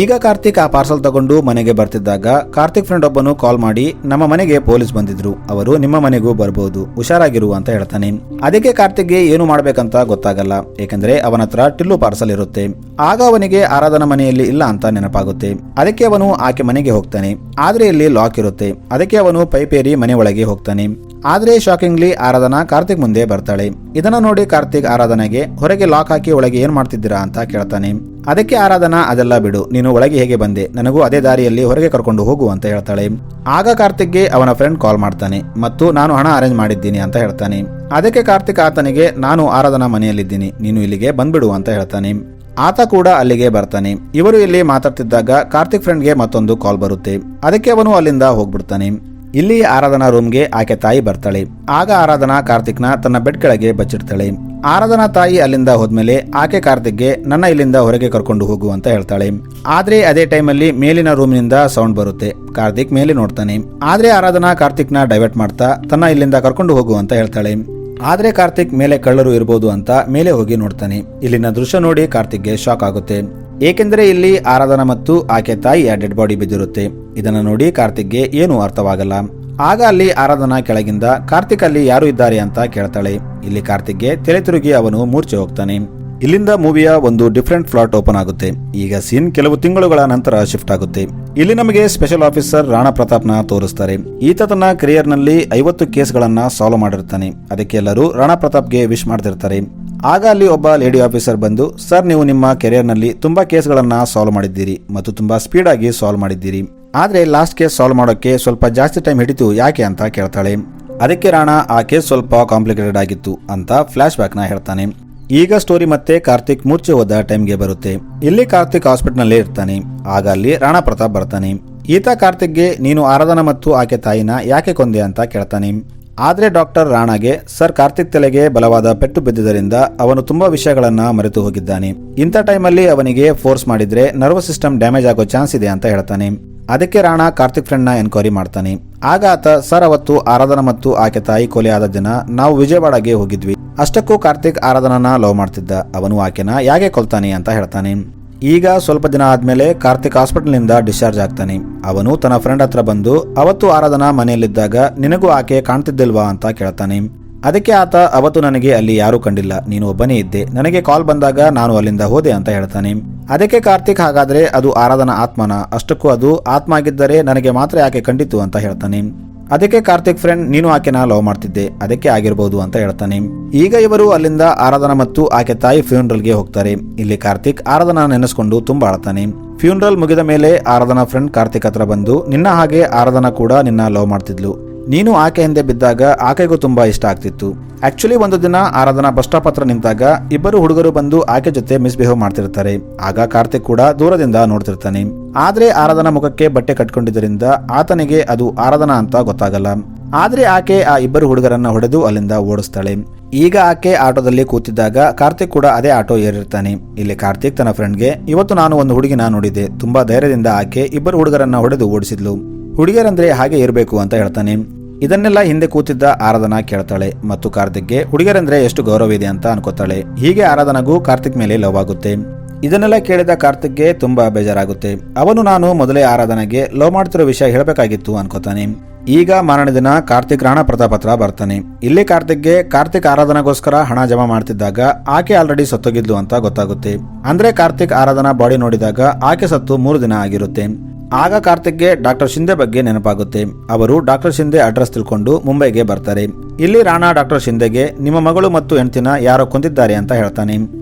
ಈಗ ಕಾರ್ತಿಕ್ ಆ ಪಾರ್ಸಲ್ ತಗೊಂಡು ಮನೆಗೆ ಬರ್ತಿದ್ದಾಗ ಕಾರ್ತಿಕ್ ಫ್ರೆಂಡ್ ಒಬ್ಬನು ಕಾಲ್ ಮಾಡಿ ನಮ್ಮ ಮನೆಗೆ ಪೊಲೀಸ್ ಬಂದಿದ್ರು, ಅವರು ನಿಮ್ಮ ಮನೆಗೂ ಬರಬಹುದು, ಹುಷಾರಾಗಿರು ಅಂತ ಹೇಳ್ತಾನೆ. ಅದಕ್ಕೆ ಕಾರ್ತಿಕ್ಗೆ ಏನು ಮಾಡ್ಬೇಕಂತ ಗೊತ್ತಾಗಲ್ಲ, ಏಕೆಂದ್ರೆ ಅವನ ಹತ್ರ ಟಿಲ್ಲು ಪಾರ್ಸಲ್ ಇರುತ್ತೆ. ಆಗ ಅವನಿಗೆ ಆರಾಧನಾ ಮನೆಯಲ್ಲಿ ಇಲ್ಲ ಅಂತ ನೆನಪಾಗುತ್ತೆ. ಅದಕ್ಕೆ ಅವನು ಆಕೆ ಮನೆಗೆ ಹೋಗ್ತಾನೆ. ಆದ್ರೆ ಇಲ್ಲಿ ಲಾಕ್ ಇರುತ್ತೆ. ಅದಕ್ಕೆ ಅವನು ಪೈಪೇರಿ ಮನೆ ಒಳಗೆ ಹೋಗ್ತಾನೆ. ಆದ್ರೆ ಶಾಕಿಂಗ್ಲಿ ಆರಾಧನಾ ಕಾರ್ತಿಕ್ ಮುಂದೆ ಬರ್ತಾಳೆ. ಇದನ್ನ ನೋಡಿ ಕಾರ್ತಿಕ್ ಆರಾಧನೆಗೆ ಹೊರಗೆ ಲಾಕ್ ಹಾಕಿ ಒಳಗೆ ಏನ್ ಮಾಡ್ತಿದ್ದೀರಾ ಅಂತ ಕೇಳ್ತಾನೆ. ಅದಕ್ಕೆ ಆರಾಧನಾ ಅದೆಲ್ಲ ಬಿಡು, ನೀನು ಒಳಗೆ ಹೇಗೆ ಬಂದೆ, ನನಗೂ ಅದೇ ದಾರಿಯಲ್ಲಿ ಹೊರಗೆ ಕರ್ಕೊಂಡು ಹೋಗು ಅಂತ ಹೇಳ್ತಾಳೆ. ಆಗ ಕಾರ್ತಿಕ್ಗೆ ಅವನ ಫ್ರೆಂಡ್ ಕಾಲ್ ಮಾಡ್ತಾನೆ ಮತ್ತು ನಾನು ಹಣ ಅರೇಂಜ್ ಮಾಡಿದ್ದೀನಿ ಅಂತ ಹೇಳ್ತಾನೆ. ಅದಕ್ಕೆ ಕಾರ್ತಿಕ್ ಆತನಿಗೆ ನಾನು ಆರಾಧನಾ ಮನೆಯಲ್ಲಿದ್ದೀನಿ, ನೀನು ಇಲ್ಲಿಗೆ ಬಂದ್ಬಿಡು ಅಂತ ಹೇಳ್ತಾನೆ. ಆತ ಕೂಡ ಅಲ್ಲಿಗೆ ಬರ್ತಾನೆ. ಇವರು ಇಲ್ಲಿ ಮಾತಾಡ್ತಿದ್ದಾಗ ಕಾರ್ತಿಕ್ ಫ್ರೆಂಡ್ಗೆ ಮತ್ತೊಂದು ಕಾಲ್ ಬರುತ್ತೆ. ಅದಕ್ಕೆ ಅವನು ಅಲ್ಲಿಂದ ಹೋಗ್ಬಿಡ್ತಾನೆ. ಇಲ್ಲಿ ಆರಾಧನಾ ರೂಮ್ಗೆ ಆಕೆ ತಾಯಿ ಬರ್ತಾಳೆ. ಆಗ ಆರಾಧನಾ ಕಾರ್ತಿಕ್ನ ತನ್ನ ಬೆಡ್ ಕೆಳಗೆ ಬಚ್ಚಿಡ್ತಾಳೆ. ಆರಾಧನಾ ತಾಯಿ ಅಲ್ಲಿಂದ ಹೋದ್ಮೇಲೆ ಆಕೆ ಕಾರ್ತಿಕ್ಗೆ ನನ್ನ ಇಲ್ಲಿಂದ ಹೊರಗೆ ಕರ್ಕೊಂಡು ಹೋಗು ಅಂತ ಹೇಳ್ತಾಳೆ. ಆದ್ರೆ ಅದೇ ಟೈಮಲ್ಲಿ ಮೇಲಿನ ರೂಮಿನಿಂದ ಸೌಂಡ್ ಬರುತ್ತೆ. ಕಾರ್ತಿಕ್ ಮೇಲೆ ನೋಡ್ತಾನೆ. ಆದ್ರೆ ಆರಾಧನಾ ಕಾರ್ತಿಕ್ನ ಡೈವರ್ಟ್ ಮಾಡ್ತಾ ತನ್ನ ಇಲ್ಲಿಂದ ಕರ್ಕೊಂಡು ಹೋಗು ಅಂತ ಹೇಳ್ತಾಳೆ. ಆದ್ರೆ ಕಾರ್ತಿಕ್ ಮೇಲೆ ಕಳ್ಳರು ಇರಬಹುದು ಅಂತ ಮೇಲೆ ಹೋಗಿ ನೋಡ್ತಾನೆ. ಇಲ್ಲಿನ ದೃಶ್ಯ ನೋಡಿ ಕಾರ್ತಿಕ್ಗೆ ಶಾಕ್ ಆಗುತ್ತೆ. ಏಕೆಂದರೆ ಇಲ್ಲಿ ಆರಾಧನಾ ಮತ್ತು ಆಕೆ ತಾಯಿಯ ಡೆಡ್ ಬಾಡಿ ಬಿದ್ದಿರುತ್ತೆ. ಇದನ್ನ ನೋಡಿ ಕಾರ್ತಿಕ್ಗೆ ಏನು ಅರ್ಥವಾಗಲ್ಲ. ಆಗ ಅಲ್ಲಿ ಆರಾಧನಾ ಕೆಳಗಿಂದ ಕಾರ್ತಿಕ್ ಅಲ್ಲಿ ಯಾರು ಇದ್ದಾರೆ ಅಂತ ಕೇಳ್ತಾಳೆ. ಇಲ್ಲಿ ಕಾರ್ತಿಕ್ಗೆ ತಲೆ ತಿರುಗಿ ಅವನು ಮೂರ್ಛೆ ಹೋಗ್ತಾನೆ. ಇಲ್ಲಿಂದ ಮೂವಿಯ ಒಂದು ಡಿಫರೆಂಟ್ ಪ್ಲಾಟ್ ಓಪನ್ ಆಗುತ್ತೆ. ಈಗ ಸೀನ್ ಕೆಲವು ತಿಂಗಳುಗಳ ನಂತರ ಶಿಫ್ಟ್ ಆಗುತ್ತೆ. ಇಲ್ಲಿ ನಮಗೆ ಸ್ಪೆಷಲ್ ಆಫೀಸರ್ ರಾಣಾ ಪ್ರತಾಪ್ನ ತೋರಿಸ್ತಾರೆ. ಈತ ತನ್ನ ಕರಿಯರ್ ನಲ್ಲಿ 50 ಕೇಸ್ಗಳನ್ನ ಸಾಲ್ವ್ ಮಾಡಿರ್ತಾನೆ. ಅದಕ್ಕೆ ಎಲ್ಲರೂ ರಾಣಾ ಪ್ರತಾಪ್ಗೆ ವಿಶ್ ಮಾಡ್ತಿರ್ತಾರೆ. ಆಗ ಅಲ್ಲಿ ಒಬ್ಬ ಲೇಡಿ ಆಫೀಸರ್ ಬಂದು, ಸರ್ ನೀವು ನಿಮ್ಮ ಕೆರಿಯರ್ ನಲ್ಲಿ ತುಂಬಾ ಕೇಸ್ಗಳನ್ನ ಸಾಲ್ವ್ ಮಾಡಿದ್ದೀರಿ ಮತ್ತು ತುಂಬಾ ಸ್ಪೀಡ್ ಆಗಿ ಸಾಲ್ವ್ ಮಾಡಿದ್ದೀರಿ, ಆದ್ರೆ ಲಾಸ್ಟ್ ಕೇಸ್ ಸಾಲ್ವ್ ಮಾಡೋಕೆ ಸ್ವಲ್ಪ ಜಾಸ್ತಿ ಟೈಮ್ ಹಿಡಿತು ಯಾಕೆ ಅಂತ ಕೇಳ್ತಾಳೆ. ಅದಕ್ಕೆ ರಾಣಾ ಆ ಕೇಸ್ ಸ್ವಲ್ಪ ಕಾಂಪ್ಲಿಕೇಟೆಡ್ ಆಗಿತ್ತು ಅಂತ ಫ್ಲಾಶ್ ಬ್ಯಾಕ್ ನ ಹೇಳ್ತಾನೆ. ಈಗ ಸ್ಟೋರಿ ಮತ್ತೆ ಕಾರ್ತಿಕ್ ಮೂರ್ಛೆ ಹೋದ ಟೈಮ್ಗೆ ಬರುತ್ತೆ. ಇಲ್ಲಿ ಕಾರ್ತಿಕ್ ಹಾಸ್ಪಿಟಲ್ ಇರ್ತಾನೆ. ಆಗ ಅಲ್ಲಿ ರಾಣಾ ಪ್ರತಾಪ್ ಬರ್ತಾನೆ. ಈತ ಕಾರ್ತಿಕ್ಗೆ ನೀನು ಆರಾಧನಾ ಮತ್ತು ಆಕೆ ತಾಯಿನ ಯಾಕೆ ಕೊಂದೆ ಅಂತ ಕೇಳ್ತಾನೆ. ಆದ್ರೆ ಡಾಕ್ಟರ್ ರಾಣಾಗೆ ಸರ್ ಕಾರ್ತಿಕ್ ತಲೆಗೆ ಬಲವಾದ ಪೆಟ್ಟು ಬಿದ್ದಿದ್ದರಿಂದ ಅವನು ತುಂಬಾ ವಿಷಯಗಳನ್ನ ಮರೆತು ಹೋಗಿದ್ದಾನೆ. ಇಂಥ ಟೈಮಲ್ಲಿ ಅವನಿಗೆ ಫೋರ್ಸ್ ಮಾಡಿದ್ರೆ ನರ್ವಸ್ ಸಿಸ್ಟಮ್ ಡ್ಯಾಮೇಜ್ ಆಗೋ ಚಾನ್ಸ್ ಇದೆ ಅಂತ ಹೇಳ್ತಾನೆ. ಅದಕ್ಕೆ ರಾಣಾ ಕಾರ್ತಿಕ್ ಫ್ರೆಂಡ್ ನ ಎನ್ಕ್ವೈರಿ ಮಾಡ್ತಾನೆ. ಆಗ ಆತ ಸರ್ ಅವತ್ತು ಆರಾಧನಾ ಮತ್ತು ಆಕೆ ತಾಯಿ ಕೊಲೆ ಆದ ದಿನ ನಾವು ವಿಜಯವಾಡಗೆ ಹೋಗಿದ್ವಿ. ಅಷ್ಟಕ್ಕೂ ಕಾರ್ತಿಕ್ ಆರಾಧನಾನ ಲವ್ ಮಾಡ್ತಿದ್ದ. ಅವನು ಆಕೆನ ಯಾಕೆ ಕೊಲ್ತಾನೆ ಅಂತ ಹೇಳ್ತಾನೆ. ಈಗ ಸ್ವಲ್ಪ ದಿನ ಆದ್ಮೇಲೆ ಕಾರ್ತಿಕ್ ಹಾಸ್ಪಿಟಲ್ನಿಂದ ಡಿಸ್ಚಾರ್ಜ್ ಆಗ್ತಾನೆ. ಅವನು ತನ್ನ ಫ್ರೆಂಡ್ ಹತ್ರ ಬಂದು ಅವತ್ತು ಆರಾಧನಾ ಮನೆಯಲ್ಲಿದ್ದಾಗ ನಿನಗೂ ಆಕೆ ಕಾಣ್ತಿದ್ದಿಲ್ವಾ ಅಂತ ಕೇಳ್ತಾನೆ. ಅದಕ್ಕೆ ಆತ ಅವತ್ತು ನನಗೆ ಅಲ್ಲಿ ಯಾರೂ ಕಂಡಿಲ್ಲ, ನೀನು ಒಬ್ಬನೇ ಇದ್ದೆ, ನನಗೆ ಕಾಲ್ ಬಂದಾಗ ನಾನು ಅಲ್ಲಿಂದ ಹೋದೆ ಅಂತ ಹೇಳ್ತಾನೆ. ಅದಕ್ಕೆ ಕಾರ್ತಿಕ್ ಹಾಗಾದ್ರೆ ಅದು ಆರಾಧನಾ ಆತ್ಮನ, ಅಷ್ಟಕ್ಕೂ ಅದು ಆತ್ಮ ಆಗಿದ್ದರೆ ನನಗೆ ಮಾತ್ರ ಆಕೆ ಕಂಡಿತು ಅಂತ ಹೇಳ್ತಾನೆ. ಅದಕ್ಕೆ ಕಾರ್ತಿಕ್ ಫ್ರೆಂಡ್ ನೀನು ಆಕೆನ ಲವ್ ಮಾಡ್ತಿದ್ದೆ, ಅದಕ್ಕೆ ಆಗಿರಬಹುದು ಅಂತ ಹೇಳ್ತಾನೆ. ಈಗ ಇವರು ಅಲ್ಲಿಂದ ಆರಾಧನಾ ಮತ್ತು ಆಕೆ ತಾಯಿ ಫ್ಯೂನರಲ್ಗೆ ಹೋಗ್ತಾರೆ. ಇಲ್ಲಿ ಕಾರ್ತಿಕ್ ಆರಾಧನಾ ನೆನೆಸ್ಕೊಂಡು ತುಂಬಾ ಅಳ್ತಾನೆ. ಫ್ಯೂನರಲ್ ಮುಗಿದ ಮೇಲೆ ಆರಾಧನಾ ಫ್ರೆಂಡ್ ಕಾರ್ತಿಕ್ ಹತ್ರ ಬಂದು ನಿನ್ನ ಹಾಗೆ ಆರಾಧನಾ ಕೂಡ ನಿನ್ನ ಲವ್ ಮಾಡ್ತಿದ್ಲು, ನೀನು ಆಕೆ ಹಿಂದೆ ಬಿದ್ದಾಗ ಆಕೆಗೂ ತುಂಬಾ ಇಷ್ಟ ಆಗ್ತಿತ್ತು. ಆಕ್ಚುಲಿ ಒಂದು ದಿನ ಆರಾಧನಾ ಬಸ್ ಸ್ಟಾಪ್ ಹತ್ರ ನಿಂತಾಗ ಇಬ್ಬರು ಹುಡುಗರು ಬಂದು ಆಕೆ ಜೊತೆ ಮಿಸ್ಬಿಹೇವ್ ಮಾಡ್ತಿರ್ತಾರೆ. ಆಗ ಕಾರ್ತಿಕ್ ಕೂಡ ದೂರದಿಂದ ನೋಡ್ತಿರ್ತಾನೆ. ಆದ್ರೆ ಆರಾಧನಾ ಮುಖಕ್ಕೆ ಬಟ್ಟೆ ಕಟ್ಕೊಂಡಿದ್ದರಿಂದ ಆತನಿಗೆ ಅದು ಆರಾಧನಾ ಅಂತ ಗೊತ್ತಾಗಲ್ಲ. ಆದ್ರೆ ಆಕೆ ಆ ಇಬ್ಬರು ಹುಡುಗರನ್ನ ಹೊಡೆದು ಅಲ್ಲಿಂದ ಓಡಿಸ್ತಾಳೆ. ಈಗ ಆಕೆ ಆಟೋದಲ್ಲಿ ಕೂತಿದ್ದಾಗ ಕಾರ್ತಿಕ್ ಕೂಡ ಅದೇ ಆಟೋ ಏರಿರ್ತಾನೆ. ಇಲ್ಲಿ ಕಾರ್ತಿಕ್ ತನ್ನ ಫ್ರೆಂಡ್ಗೆ ಇವತ್ತು ನಾನು ಒಂದು ಹುಡುಗಿನ ನೋಡಿದ್ದೆ, ತುಂಬಾ ಧೈರ್ಯದಿಂದ ಆಕೆ ಇಬ್ಬರು ಹುಡುಗರನ್ನ ಹೊಡೆದು ಓಡಿಸಿದ್ಲು, ಹುಡುಗಿಯರಂದ್ರೆ ಹಾಗೆ ಇರಬೇಕು ಅಂತ ಹೇಳ್ತಾನೆ. ಇದನ್ನೆಲ್ಲ ಹಿಂದೆ ಕೂತಿದ್ದ ಆರಾಧನಾ ಕೇಳ್ತಾಳೆ ಮತ್ತು ಕಾರ್ತಿಕ್ಗೆ ಹುಡುಗಿಯರಂದ್ರೆ ಎಷ್ಟು ಗೌರವ ಇದೆ ಅಂತ ಅನ್ಕೋತಾಳೆ. ಹೀಗೆ ಆರಾಧನಾಗೂ ಕಾರ್ತಿಕ್ ಮೇಲೆ ಲವ್ ಆಗುತ್ತೆ. ಇದನ್ನೆಲ್ಲ ಕೇಳಿದ ಕಾರ್ತಿಕ್ಗೆ ತುಂಬಾ ಬೇಜಾರಾಗುತ್ತೆ. ಅವನು ನಾನು ಮೊದಲೇ ಆರಾಧನೆಗೆ ಲವ್ ಮಾಡ್ತಿರೋ ವಿಷಯ ಹೇಳಬೇಕಾಗಿತ್ತು ಅನ್ಕೋತಾನೆ. ಈಗ ಮಾರನೇ ದಿನ ಕಾರ್ತಿಕ್ ರಾಣಾ ಪ್ರತಾಪ್ ಹತ್ರ ಬರ್ತಾನೆ. ಇಲ್ಲಿ ಕಾರ್ತಿಕ್ ಆರಾಧನಾಗೋಸ್ಕರ ಹಣ ಜಮಾ ಮಾಡ್ತಿದ್ದಾಗ ಆಕೆ ಆಲ್ರೆಡಿ ಸತ್ತೋಗಿದ್ಲು ಅಂತ ಗೊತ್ತಾಗುತ್ತೆ. ಅಂದ್ರೆ ಕಾರ್ತಿಕ್ ಆರಾಧನಾ ಬಾಡಿ ನೋಡಿದಾಗ ಆಕೆ ಸತ್ತು 3 ದಿನ ಆಗಿರುತ್ತೆ. ಆಗ ಕಾರ್ತಿಕ್ಗೆ ಡಾಕ್ಟರ್ ಶಿಂದೆ ಬಗ್ಗೆ ನೆನಪಾಗುತ್ತೆ. ಅವರು ಡಾಕ್ಟರ್ ಶಿಂದೆ ಅಡ್ರೆಸ್ ತಿಳ್ಕೊಂಡು ಮುಂಬೈಗೆ ಬರ್ತಾರೆ. ಇಲ್ಲಿ ರಾಣಾ ಡಾಕ್ಟರ್ ಶಿಂದೆಗೆ ನಿಮ್ಮ ಮಗಳು ಮತ್ತು ಹೆಂಡತಿನ ಯಾರೋ ಕೊಂದಿದ್ದಾರೆ ಅಂತ ಹೇಳ್ತಾನೆ.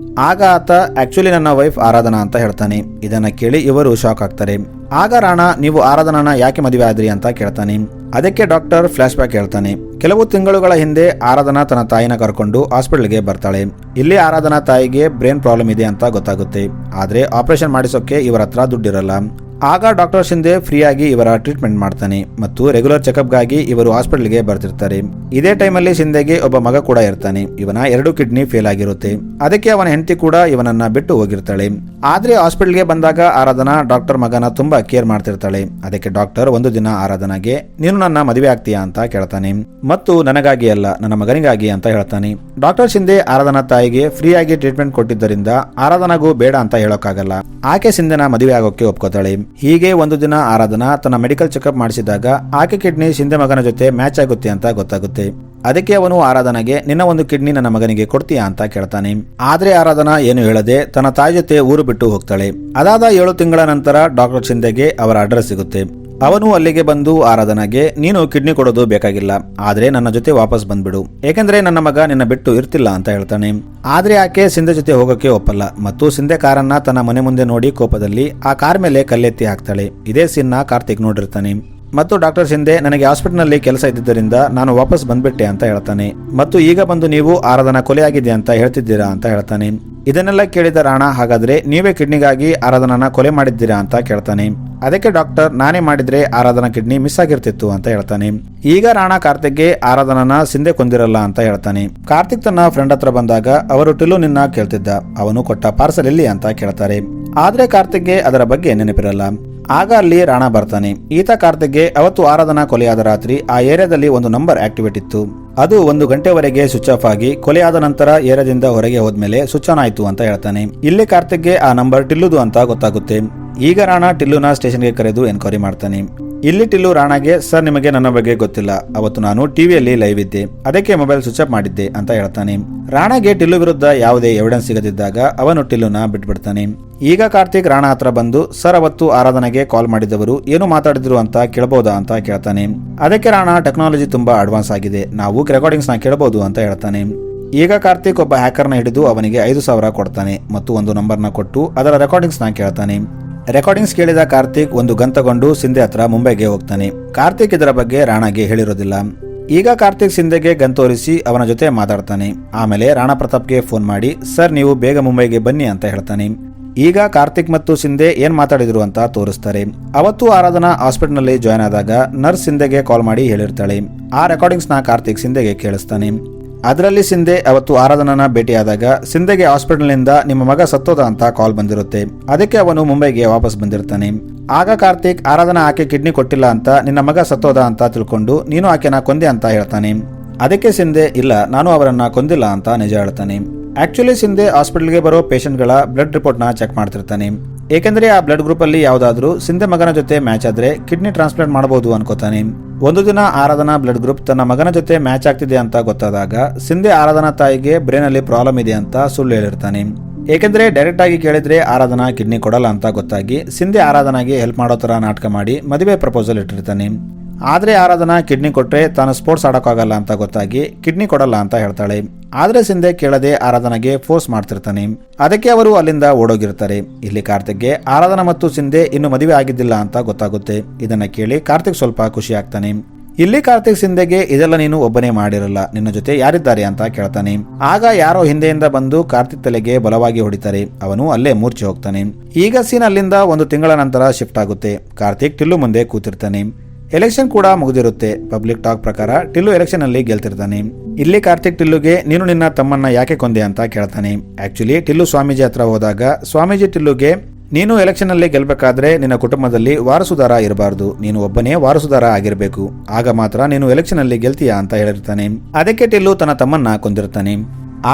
ಆಗ ಆತ ಆಕ್ಚುಲಿ ನನ್ನ ವೈಫ್ ಆರಾಧನಾ ಅಂತ ಹೇಳ್ತಾನೆ. ಇದನ್ನ ಕೇಳಿ ಇವರು ಶಾಕ್ ಆಗ್ತಾರೆ. ಆಗ ರಾಣಾ ನೀವು ಆರಾಧನಾನ ಯಾಕೆ ಮದುವೆ ಆದ್ರಿ ಅಂತ ಕೇಳ್ತಾನೆ. ಅದಕ್ಕೆ ಡಾಕ್ಟರ್ ಫ್ಲಾಶ್ ಬ್ಯಾಕ್ ಹೇಳ್ತಾನೆ. ಕೆಲವು ತಿಂಗಳುಗಳ ಹಿಂದೆ ಆರಾಧನಾ ತನ್ನ ತಾಯಿನ ಕರ್ಕೊಂಡು ಹಾಸ್ಪಿಟಲ್ಗೆ ಬರ್ತಾಳೆ. ಇಲ್ಲಿ ಆರಾಧನಾ ತಾಯಿಗೆ ಬ್ರೈನ್ ಪ್ರಾಬ್ಲಮ್ ಇದೆ ಅಂತ ಗೊತ್ತಾಗುತ್ತೆ. ಆದ್ರೆ ಆಪರೇಷನ್ ಮಾಡಿಸೋಕೆ ಇವರ ಹತ್ರ ದುಡ್ಡಿರಲ್ಲ. ಆಗ ಡಾಕ್ಟರ್ ಶಿಂದೆ ಫ್ರೀಯಾಗಿ ಇವರ ಟ್ರೀಟ್ಮೆಂಟ್ ಮಾಡ್ತಾನೆ ಮತ್ತು ರೆಗ್ಯುಲರ್ ಚೆಕಪ್ಗಾಗಿ ಇವರು ಹಾಸ್ಪಿಟಲ್ಗೆ ಬರ್ತಿರ್ತಾರೆ. ಇದೇ ಟೈಮಲ್ಲಿ ಶಿಂದೆಗೆ ಒಬ್ಬ ಮಗ ಕೂಡ ಇರ್ತಾನೆ. ಇವನ 2 ಕಿಡ್ನಿ ಫೇಲ್ ಆಗಿರುತ್ತೆ. ಅದಕ್ಕೆ ಅವನ ಹೆಂಡತಿ ಕೂಡ ಇವನನ್ನ ಬಿಟ್ಟು ಹೋಗಿರ್ತಾಳೆ. ಆದ್ರೆ ಹಾಸ್ಪಿಟಲ್ಗೆ ಬಂದಾಗ ಆರಾಧನಾ ಡಾಕ್ಟರ್ ಮಗನ ತುಂಬಾ ಕೇರ್ ಮಾಡ್ತಿರ್ತಾಳೆ. ಅದಕ್ಕೆ ಡಾಕ್ಟರ್ ಒಂದು ದಿನ ಆರಾಧನಾಗೆ ನೀನು ನನ್ನ ಮದುವೆ ಆಗ್ತೀಯಾ ಅಂತ ಕೇಳ್ತಾನೆ ಮತ್ತು ನನಗಾಗಿ ಅಲ್ಲ ನನ್ನ ಮಗನಿಗಾಗಿ ಅಂತ ಹೇಳ್ತಾನೆ. ಡಾಕ್ಟರ್ ಶಿಂದೆ ಆರಾಧನಾ ತಾಯಿಗೆ ಫ್ರೀಯಾಗಿ ಟ್ರೀಟ್ಮೆಂಟ್ ಕೊಟ್ಟಿದ್ದರಿಂದ ಆರಾಧನಾಗೂ ಬೇಡ ಅಂತ ಹೇಳೋಕ್ಕಾಗಲ್ಲ. ಆಕೆ ಶಿಂದೆನ ಮದುವೆ ಆಗೋಕೆ ಒಪ್ಕೋತಾಳೆ. ಹೀಗೆ ಒಂದು ದಿನ ಆರಾಧನಾ ತನ್ನ ಮೆಡಿಕಲ್ ಚೆಕಪ್ ಮಾಡಿಸಿದಾಗ ಆಕೆ ಕಿಡ್ನಿ ಶಿಂದೆ ಮಗನ ಜೊತೆ ಮ್ಯಾಚ್ ಆಗುತ್ತೆ ಅಂತ ಗೊತ್ತಾಗುತ್ತೆ. ಅದಕ್ಕೆ ಅವನು ಆರಾಧನಾಗೆ ನಿನ್ನ ಒಂದು ಕಿಡ್ನಿ ನನ್ನ ಮಗನಿಗೆ ಕೊಡ್ತೀಯಾ ಅಂತ ಕೇಳ್ತಾನೆ. ಆದ್ರೆ ಆರಾಧನಾ ಏನು ಹೇಳದೆ ತನ್ನ ತಾಯಿ ಜೊತೆ ಊರು ಬಿಟ್ಟು ಹೋಗ್ತಾಳೆ. ಅದಾದ 7 ತಿಂಗಳ ನಂತರ ಡಾಕ್ಟರ್ ಶಿಂದೆಗೆ ಅವರ ಅಡ್ರೆಸ್ ಸಿಗುತ್ತೆ. ಅವನು ಅಲ್ಲಿಗೆ ಬಂದು ಆರಾಧನಾಗೆ ನೀನು ಕಿಡ್ನಿ ಕೊಡೋದು ಬೇಕಾಗಿಲ್ಲ, ಆದ್ರೆ ನನ್ನ ಜೊತೆ ವಾಪಸ್ ಬಂದ್ಬಿಡು, ಏಕೆಂದ್ರೆ ನನ್ನ ಮಗ ನಿನ್ನ ಬಿಟ್ಟು ಇರ್ತಿಲ್ಲ ಅಂತ ಹೇಳ್ತಾನೆ. ಆದ್ರೆ ಆಕೆ ಶಿಂದೆ ಜೊತೆ ಹೋಗೋಕೆ ಒಪ್ಪಲ್ಲ ಮತ್ತು ಶಿಂದೆ ಕಾರನ್ನ ತನ್ನ ಮನೆ ಮುಂದೆ ನೋಡಿ ಕೋಪದಲ್ಲಿ ಆ ಕಾರ್ ಮೇಲೆ ಕಲ್ಲೆತ್ತಿ ಹಾಕ್ತಾಳೆ. ಇದೇ ಸೀನ್ ಕಾರ್ತಿಕ್ ನೋಡಿರ್ತಾನೆ ಮತ್ತು ಡಾಕ್ಟರ್ ಶಿಂದೆ ನನಗೆ ಹಾಸ್ಪಿಟಲ್ನಲ್ಲಿ ಕೆಲಸ ಇದ್ದಿದ್ದರಿಂದ ನಾನು ವಾಪಸ್ ಬಂದ್ಬಿಟ್ಟೆ ಅಂತ ಹೇಳ್ತಾನೆ ಮತ್ತು ಈಗ ಬಂದು ನೀವು ಆರಾಧನಾ ಕೊಲೆಯಾಗಿದೆ ಅಂತ ಹೇಳ್ತಿದ್ದೀರಾ ಅಂತ ಹೇಳ್ತಾನೆ. ಇದನ್ನೆಲ್ಲ ಕೇಳಿದ ರಾಣಾ ಹಾಗಾದ್ರೆ ನೀವೇ ಕಿಡ್ನಿಗಾಗಿ ಆರಾಧನಾನ ಕೊಲೆ ಮಾಡಿದ್ದೀರಾ ಅಂತ ಕೇಳ್ತಾನೆ. ಅದಕ್ಕೆ ಡಾಕ್ಟರ್ ನಾನೇ ಮಾಡಿದ್ರೆ ಆರಾಧನಾ ಕಿಡ್ನಿ ಮಿಸ್ ಆಗಿರ್ತಿತ್ತು ಅಂತ ಹೇಳ್ತಾನೆ. ಈಗ ರಾಣಾ ಕಾರ್ತಿಕ್ಗೆ ಆರಾಧನಾನ ಶಿಂದೆ ಕೊಂದಿರಲ್ಲ ಅಂತ ಹೇಳ್ತಾನೆ. ಕಾರ್ತಿಕ್ ತನ್ನ ಫ್ರೆಂಡ್ ಹತ್ರ ಬಂದಾಗ ಅವರು ಟಿಲ್ಲು ನಿನ್ನ ಕೇಳ್ತಿದ್ದ, ಅವನು ಕೊಟ್ಟ ಪಾರ್ಸಲ್ ಎಲ್ಲಿ ಅಂತ ಕೇಳ್ತಾರೆ. ಆದ್ರೆ ಕಾರ್ತಿಕ್ಗೆ ಅದರ ಬಗ್ಗೆ ನೆನಪಿರಲ್ಲ. ಆಗ ಅಲ್ಲಿ ರಾಣಾ ಬರ್ತಾನೆ. ಈತ ಕಾರ್ತಿಕ್ಗೆ ಅವತ್ತು ಆರಾಧನಾ ಕೊಲೆಯಾದ ರಾತ್ರಿ ಆ ಏರಿಯಾದಲ್ಲಿ ಒಂದು ನಂಬರ್ ಆಕ್ಟಿವೇಟ್ ಇತ್ತು. ಅದು 1 ಗಂಟೆವರೆಗೆ ಸ್ವಿಚ್ ಆಫ್ ಆಗಿ ಕೊಲೆಯಾದ ನಂತರ ಏರಿಯಾದಿಂದ ಹೊರಗೆ ಹೋದ್ಮೇಲೆ ಸ್ವಿಚ್ ಆನ್ ಆಯ್ತು ಅಂತ ಹೇಳ್ತಾನೆ. ಇಲ್ಲಿ ಕಾರ್ತಿಕ್ಗೆ ಆ ನಂಬರ್ ಟಿಲ್ಲುದು ಅಂತ ಗೊತ್ತಾಗುತ್ತೆ. ಈಗ ರಾಣಾ ಟಿಲ್ಲುನ ಸ್ಟೇಷನ್ಗೆ ಕರೆದು ಎನ್ಕ್ವೈರಿ ಮಾಡ್ತಾನೆ. ಇಲ್ಲಿ ಟಿಲ್ಲು ರಾಣಾಗೆ ಸರ್ ನಿಮಗೆ ನನ್ನ ಬಗ್ಗೆ ಗೊತ್ತಿಲ್ಲ, ಅವತ್ತು ನಾನು ಟಿವಿಯಲ್ಲಿ ಲೈವ್ ಇದ್ದೆ, ಅದಕ್ಕೆ ಮೊಬೈಲ್ ಸ್ವಿಚ್ ಆಫ್ ಮಾಡಿದ್ದೆ ಅಂತ ಹೇಳ್ತಾನೆ. ರಾಣಾಗೆ ಟಿಲ್ಲು ವಿರುದ್ಧ ಯಾವುದೇ ಎವಿಡೆನ್ಸ್ ಸಿಗದಿದ್ದಾಗ ಅವನು ಟಿಲ್ಲುನ ಬಿಟ್ಬಿಡ್ತಾನೆ. ಈಗ ಕಾರ್ತಿಕ್ ರಾಣಾ ಹತ್ರ ಬಂದು ಸರ್ ಅವತ್ತು ಆರಾಧನೆಗೆ ಕಾಲ್ ಮಾಡಿದವರು ಏನು ಮಾತಾಡಿದ್ರು ಅಂತ ಕೇಳಬಹುದಾ ಅಂತ ಕೇಳ್ತಾನೆ. ಅದಕ್ಕೆ ರಾಣಾ ಟೆಕ್ನಾಲಜಿ ತುಂಬಾ ಅಡ್ವಾನ್ಸ್ ಆಗಿದೆ, ನಾವು ರೆಕಾರ್ಡಿಂಗ್ಸ್ ನ ಕೇಳಬಹುದು ಅಂತ ಹೇಳ್ತಾನೆ. ಈಗ ಕಾರ್ತಿಕ್ ಒಬ್ಬ ಹ್ಯಾಕರ್ನ ಹಿಡಿದು ಅವನಿಗೆ 5,000 ಕೊಡ್ತಾನೆ ಮತ್ತು ಒಂದು ನಂಬರ್ನ ಕೊಟ್ಟು ಅದರ ರೆಕಾರ್ಡಿಂಗ್ಸ್ ನ ಕೇಳ್ತಾನೆ. ರೆಕಾರ್ಡಿಂಗ್ಸ್ ಕೇಳಿದ ಕಾರ್ತಿಕ್ ಒಂದು ಗನ್ ತಗೊಂಡು ಶಿಂದೆ ಹತ್ರ ಮುಂಬೈಗೆ ಹೋಗ್ತಾನೆ. ಕಾರ್ತಿಕ್ ಇದರ ಬಗ್ಗೆ ರಾಣಾಗೆ ಹೇಳಿರೋದಿಲ್ಲ. ಈಗ ಕಾರ್ತಿಕ್ ಶಿಂದೆಗೆ ಗನ್ ತೋರಿಸಿ ಅವನ ಜೊತೆ ಮಾತಾಡ್ತಾನೆ. ಆಮೇಲೆ ರಾಣಾ ಪ್ರತಾಪ್ಗೆ ಫೋನ್ ಮಾಡಿ ಸರ್ ನೀವು ಬೇಗ ಮುಂಬೈಗೆ ಬನ್ನಿ ಅಂತ ಹೇಳ್ತಾನೆ. ಈಗ ಕಾರ್ತಿಕ್ ಮತ್ತು ಶಿಂದೆ ಏನ್ ಮಾತಾಡಿದ್ರು ಅಂತ ತೋರಿಸ್ತಾರೆ. ಅವತ್ತು ಆರಾಧನಾ ಹಾಸ್ಪಿಟಲ್ ನಲ್ಲಿ ಜಾಯ್ನ್ ಆದಾಗ ನರ್ಸ್ ಶಿಂದೆಗೆ ಕಾಲ್ ಮಾಡಿ ಹೇಳಿರ್ತಾಳೆ. ಆ ರೆಕಾರ್ಡಿಂಗ್ಸ್ ನ ಕಾರ್ತಿಕ್ ಶಿಂದೆಗೆ ಕೇಳಿಸ್ತಾನೆ. ಅದರಲ್ಲಿ ಶಿಂದೆ ಅವತ್ತು ಆರಾಧನಾನ ಭೇಟಿಯಾದಾಗ ಶಿಂದೆಗೆ ಹಾಸ್ಪಿಟಲ್ನಿಂದ ನಿಮ್ಮ ಮಗ ಸತ್ತೋದ ಅಂತ ಕಾಲ್ ಬಂದಿರುತ್ತೆ. ಅದಕ್ಕೆ ಅವನು ಮುಂಬೈಗೆ ವಾಪಸ್ ಬಂದಿರ್ತಾನೆ. ಆಗ ಕಾರ್ತಿಕ್ ಆರಾಧನಾ ಆಕೆ ಕಿಡ್ನಿ ಕೊಟ್ಟಿಲ್ಲ ಅಂತ ನಿನ್ನ ಮಗ ಸತ್ತೋದ ಅಂತ ತಿಳ್ಕೊಂಡು ನೀನು ಆಕೆನ ಕೊಂದೆ ಅಂತ ಹೇಳ್ತಾನೆ. ಅದಕ್ಕೆ ಶಿಂದೆ ಇಲ್ಲ ನಾನು ಅವರನ್ನ ಕೊಂದಿಲ್ಲ ಅಂತ ನಿಜ ಹೇಳ್ತಾನೆ. ಆಕ್ಚುಲಿ ಶಿಂದೆ ಹಾಸ್ಪಿಟಲ್ಗೆ ಬರೋ ಪೇಷಂಟ್ಗಳ ಬ್ಲಡ್ ರಿಪೋರ್ಟ್ ನ ಚೆಕ್ ಮಾಡ್ತಿರ್ತಾನೆ. ಏಕೆಂದರೆ ಆ ಬ್ಲಡ್ ಗ್ರೂಪ್ ಅಲ್ಲಿ ಯಾವ್ದಾದ್ರು ಸಿಂಧೆ ಮಗನ ಜೊತೆ ಮ್ಯಾಚ್ ಆದ್ರೆ ಕಿಡ್ನಿ ಟ್ರಾನ್ಸ್ಪ್ಲಾಂಟ್ ಮಾಡಬಹುದು ಅನ್ಕೋತಾನೆ. ಒಂದು ದಿನ ಆರಾಧನಾ ಬ್ಲಡ್ ಗ್ರೂಪ್ ತನ್ನ ಮಗನ ಜೊತೆ ಮ್ಯಾಚ್ ಆಗ್ತಿದೆ ಅಂತ ಗೊತ್ತಾದಾಗ ಸಿಂಧೆ ಆರಾಧನಾ ತಾಯಿಗೆ ಬ್ರೇನ್ ಅಲ್ಲಿ ಪ್ರಾಬ್ಲಮ್ ಇದೆ ಅಂತ ಸುಳ್ಳು ಹೇಳಿರ್ತಾನೆ. ಏಕೆಂದ್ರೆ ಡೈರೆಕ್ಟ್ ಆಗಿ ಕೇಳಿದ್ರೆ ಆರಾಧನಾ ಕಿಡ್ನಿ ಕೊಡಲ್ಲ ಅಂತ ಗೊತ್ತಾಗಿ ಸಿಂಧೆ ಆರಾಧನಾಗೆ ಹೆಲ್ಪ್ ಮಾಡೋ ತರ ನಾಟಕ ಮಾಡಿ ಮದುವೆ ಪ್ರಪೋಸಲ್ ಇಟ್ಟಿರ್ತಾನೆ. ಆದ್ರೆ ಆರಾಧನಾ ಕಿಡ್ನಿ ಕೊಟ್ರೆ ತಾನು ಸ್ಪೋರ್ಟ್ಸ್ ಆಡೋಕ್ಕಾಗಲ್ಲ ಅಂತ ಗೊತ್ತಾಗಿ ಕಿಡ್ನಿ ಕೊಡಲ್ಲ ಅಂತ ಹೇಳ್ತಾಳೆ. ಆದ್ರೆ ಸಿಂಧೆ ಕೇಳದೆ ಆರಾಧನಾಗೆ ಫೋರ್ಸ್ ಮಾಡ್ತಿರ್ತಾನೆ. ಅದಕ್ಕೆ ಅವರು ಅಲ್ಲಿಂದ ಓಡೋಗಿರ್ತಾರೆ. ಇಲ್ಲಿ ಕಾರ್ತಿಕ್ಗೆ ಆರಾಧನಾ ಮತ್ತು ಸಿಂಧೆ ಇನ್ನು ಮದುವೆ ಆಗಿದ್ದಿಲ್ಲ ಅಂತ ಗೊತ್ತಾಗುತ್ತೆ. ಇದನ್ನ ಕೇಳಿ ಕಾರ್ತಿಕ್ ಸ್ವಲ್ಪ ಖುಷಿ ಆಗ್ತಾನೆ. ಇಲ್ಲಿ ಕಾರ್ತಿಕ್ ಸಿಂಧೆಗೆ ಇದೆಲ್ಲ ನೀನು ಒಬ್ಬನೇ ಮಾಡಿರಲ್ಲ, ನಿನ್ನ ಜೊತೆ ಯಾರಿದ್ದಾರೆ ಅಂತ ಕೇಳ್ತಾನೆ. ಆಗ ಯಾರೋ ಹಿಂದೆಯಿಂದ ಬಂದು ಕಾರ್ತಿಕ್ ತಲೆಗೆ ಬಲವಾಗಿ ಹೊಡಿತಾರೆ. ಅವನು ಅಲ್ಲೇ ಮೂರ್ಛೆ ಹೋಗ್ತಾನೆ. ಈಗ ಸೀನ್ ಅಲ್ಲಿಂದ ಒಂದು ತಿಂಗಳ ನಂತರ ಶಿಫ್ಟ್ ಆಗುತ್ತೆ. ಕಾರ್ತಿಕ್ ಟಿಲ್ಲು ಮುಂದೆ ಕೂತಿರ್ತಾನೆ. ಎಲೆಕ್ಷನ್ ಕೂಡ ಮುಗಿದಿರುತ್ತೆ. ಪಬ್ಲಿಕ್ ಟಾಕ್ ಪ್ರಕಾರ ಟಿಲ್ಲು ಎಲೆಕ್ಷನ್ ಅಲ್ಲಿ ಗೆಲ್ತಿರ್ತಾನೆ. ಇಲ್ಲಿ ಕಾರ್ತಿಕ್ ಟಿಲ್ಲುಗೆ ನೀನು ನಿನ್ನ ತಮ್ಮನ್ನ ಯಾಕೆ ಕೊಂದೆ ಅಂತ ಕೇಳ್ತಾನೆ. ಆಕ್ಚುಲಿ ಟಿಲ್ಲು ಸ್ವಾಮೀಜಿ ಹತ್ರ ಹೋದಾಗ ಸ್ವಾಮೀಜಿ ಟಿಲ್ಲುಗೆ ನೀನು ಎಲೆಕ್ಷನ್ ಅಲ್ಲಿ ಗೆಲ್ಬೇಕಾದ್ರೆ ನಿನ್ನ ಕುಟುಂಬದಲ್ಲಿ ವಾರಸುದಾರ ಇರಬಾರ್ದು, ನೀನು ಒಬ್ಬನೇ ವಾರಸುದಾರ ಆಗಿರಬೇಕು, ಆಗ ಮಾತ್ರ ನೀನು ಎಲೆಕ್ಷನ್ ಅಲ್ಲಿ ಗೆಲ್ತೀಯಾ ಅಂತ ಹೇಳಿರ್ತಾನೆ. ಅದಕ್ಕೆ ಟಿಲ್ಲು ತನ್ನ ತಮ್ಮನ್ನ ಕೊಂದಿರ್ತಾನೆ.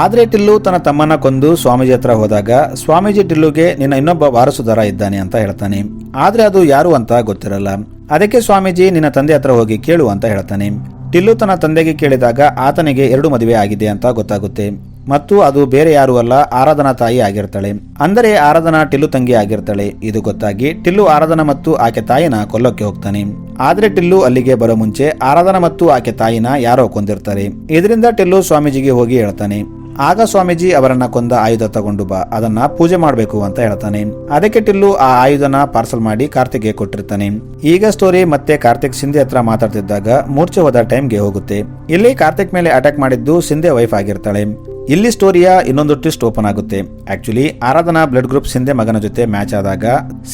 ಆದ್ರೆ ಟಿಲ್ಲು ತನ್ನ ತಮ್ಮನ್ನ ಕೊಂದು ಸ್ವಾಮೀಜಿ ಹತ್ರ ಹೋದಾಗ ಸ್ವಾಮೀಜಿ ಟಿಲ್ಲುಗೆ ನಿನ್ನ ಇನ್ನೊಬ್ಬ ವಾರಸುದಾರ ಇದ್ದಾನೆ ಅಂತ ಹೇಳ್ತಾನೆ. ಆದ್ರೆ ಅದು ಯಾರು ಅಂತ ಗೊತ್ತಿರಲ್ಲ. ಅದಕ್ಕೆ ಸ್ವಾಮೀಜಿ ನಿನ್ನ ತಂದೆ ಹತ್ರ ಹೋಗಿ ಕೇಳು ಅಂತ ಹೇಳ್ತಾನೆ. ಟಿಲ್ಲು ತನ್ನ ತಂದೆಗೆ ಕೇಳಿದಾಗ ಆತನಿಗೆ 2 ಮದುವೆ ಆಗಿದೆ ಅಂತ ಗೊತ್ತಾಗುತ್ತೆ. ಮತ್ತು ಅದು ಬೇರೆ ಯಾರು ಅಲ್ಲ, ಆರಾಧನಾ ತಾಯಿ ಆಗಿರ್ತಾಳೆ. ಅಂದರೆ ಆರಾಧನಾ ಟಿಲ್ಲು ತಂಗಿ ಆಗಿರ್ತಾಳೆ. ಇದು ಗೊತ್ತಾಗಿ ಟಿಲ್ಲು ಆರಾಧನಾ ಮತ್ತು ಆಕೆ ತಾಯಿನ ಕೊಲ್ಲೋಕೆ ಹೋಗ್ತಾನೆ. ಆದ್ರೆ ಟಿಲ್ಲು ಅಲ್ಲಿಗೆ ಬರೋ ಮುಂಚೆ ಆರಾಧನಾ ಮತ್ತು ಆಕೆ ತಾಯಿನ ಯಾರೋ ಕೊಂದಿರ್ತಾರೆ. ಇದರಿಂದ ಟಿಲ್ಲು ಸ್ವಾಮೀಜಿಗೆ ಹೋಗಿ ಹೇಳ್ತಾನೆ. ಆಗ ಸ್ವಾಮೀಜಿ ಅವರನ್ನ ಕೊಂದ ಆಯುಧ ತಗೊಂಡು ಬಾ, ಅದನ್ನ ಪೂಜೆ ಮಾಡಬೇಕು ಅಂತ ಹೇಳ್ತಾನೆ. ಅದಕ್ಕೆ ಟಿಲ್ಲು ಆ ಆಯುಧನ ಪಾರ್ಸಲ್ ಮಾಡಿ ಕಾರ್ತಿಕ್ಗೆ ಕೊಟ್ಟಿರ್ತಾನೆ. ಈಗ ಸ್ಟೋರಿ ಮತ್ತೆ ಕಾರ್ತಿಕ್ ಸಿಂಧೆ ಹತ್ರ ಮಾತಾಡ್ತಿದ್ದಾಗ ಮೂರ್ಛೆ ಹೋದ ಟೈಮ್ಗೆ ಹೋಗುತ್ತೆ. ಇಲ್ಲಿ ಕಾರ್ತಿಕ್ ಮೇಲೆ ಅಟ್ಯಾಕ್ ಮಾಡಿದ್ದು ಸಿಂಧೆ ವೈಫ್ ಆಗಿರ್ತಾಳೆ. ಇಲ್ಲಿ ಸ್ಟೋರಿಯ ಇನ್ನೊಂದು ಟ್ವಿಸ್ಟ್ ಓಪನ್ ಆಗುತ್ತೆ. ಆಕ್ಚುಲಿ ಆರಾಧನಾ ಬ್ಲಡ್ ಗ್ರೂಪ್ ಸಿಂಧೆ ಮಗನ ಜೊತೆ ಮ್ಯಾಚ್ ಆದಾಗ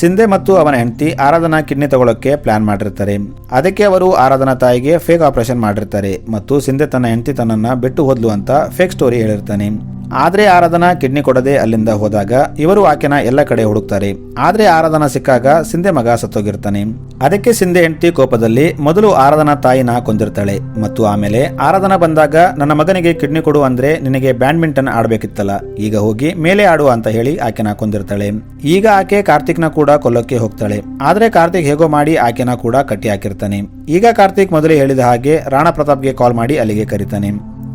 ಸಿಂಧೆ ಮತ್ತು ಅವನ ಹೆಂಡತಿ ಆರಾಧನಾ ಕಿಡ್ನಿ ತಗೊಳ್ಳೋಕೆ ಪ್ಲಾನ್ ಮಾಡಿರ್ತಾರೆ. ಅದಕ್ಕೆ ಅವರು ಆರಾಧನಾ ತಾಯಿಗೆ ಫೇಕ್ ಆಪರೇಷನ್ ಮಾಡಿರ್ತಾರೆ ಮತ್ತು ಸಿಂಧೆ ತನ್ನ ಹೆಂಡತಿ ತನ್ನನ್ನ ಬಿಟ್ಟು ಹೋದ್ಲು ಅಂತ ಫೇಕ್ ಸ್ಟೋರಿ ಹೇಳಿರ್ತಾನೆ. ಆದ್ರೆ ಆರಾಧನಾ ಕಿಡ್ನಿ ಕೊಡದೆ ಅಲ್ಲಿಂದ ಹೋದಾಗ ಇವರು ಆಕೆನ ಎಲ್ಲ ಕಡೆ ಹುಡುಕ್ತಾರೆ. ಆದ್ರೆ ಆರಾಧನಾ ಸಿಕ್ಕಾಗ ಸಿಂಧೆ ಮಗ ಸತ್ತೋಗಿರ್ತಾನೆ. ಅದಕ್ಕೆ ಸಿಂಧೆ ಹೆಂಡತಿ ಕೋಪದಲ್ಲಿ ಮೊದಲು ಆರಾಧನಾ ತಾಯಿನ ಕೊಂದಿರ್ತಾಳೆ ಮತ್ತು ಆಮೇಲೆ ಆರಾಧನಾ ಬಂದಾಗ ನನ್ನ ಮಗನಿಗೆ ಕಿಡ್ನಿ ಕೊಡು ಅಂದ್ರೆ ನಿನಗೆ ಬ್ಯಾಡ್ಮಿಂಟನ್ ಆಡ್ಬೇಕಿತ್ತಲ್ಲ, ಈಗ ಹೋಗಿ ಮೇಲೆ ಆಡು ಅಂತ ಹೇಳಿ ಆಕೆನ ಕೊಂದಿರ್ತಾಳೆ. ಈಗ ಆಕೆ ಕಾರ್ತಿಕ್ನ ಕೂಡ ಕೊಲ್ಲೋಕೆ ಹೋಗ್ತಾಳೆ. ಆದ್ರೆ ಕಾರ್ತಿಕ್ ಹೇಗೋ ಮಾಡಿ ಆಕೆನ ಕೂಡ ಕಟ್ಟಿ ಹಾಕಿರ್ತಾನೆ. ಈಗ ಕಾರ್ತಿಕ್ ಮೊದಲೇ ಹೇಳಿದ ಹಾಗೆ ರಾಣಾ ಪ್ರತಾಪ್ಗೆ ಕಾಲ್ ಮಾಡಿ ಅಲ್ಲಿಗೆ ಕರೀತಾನೆ.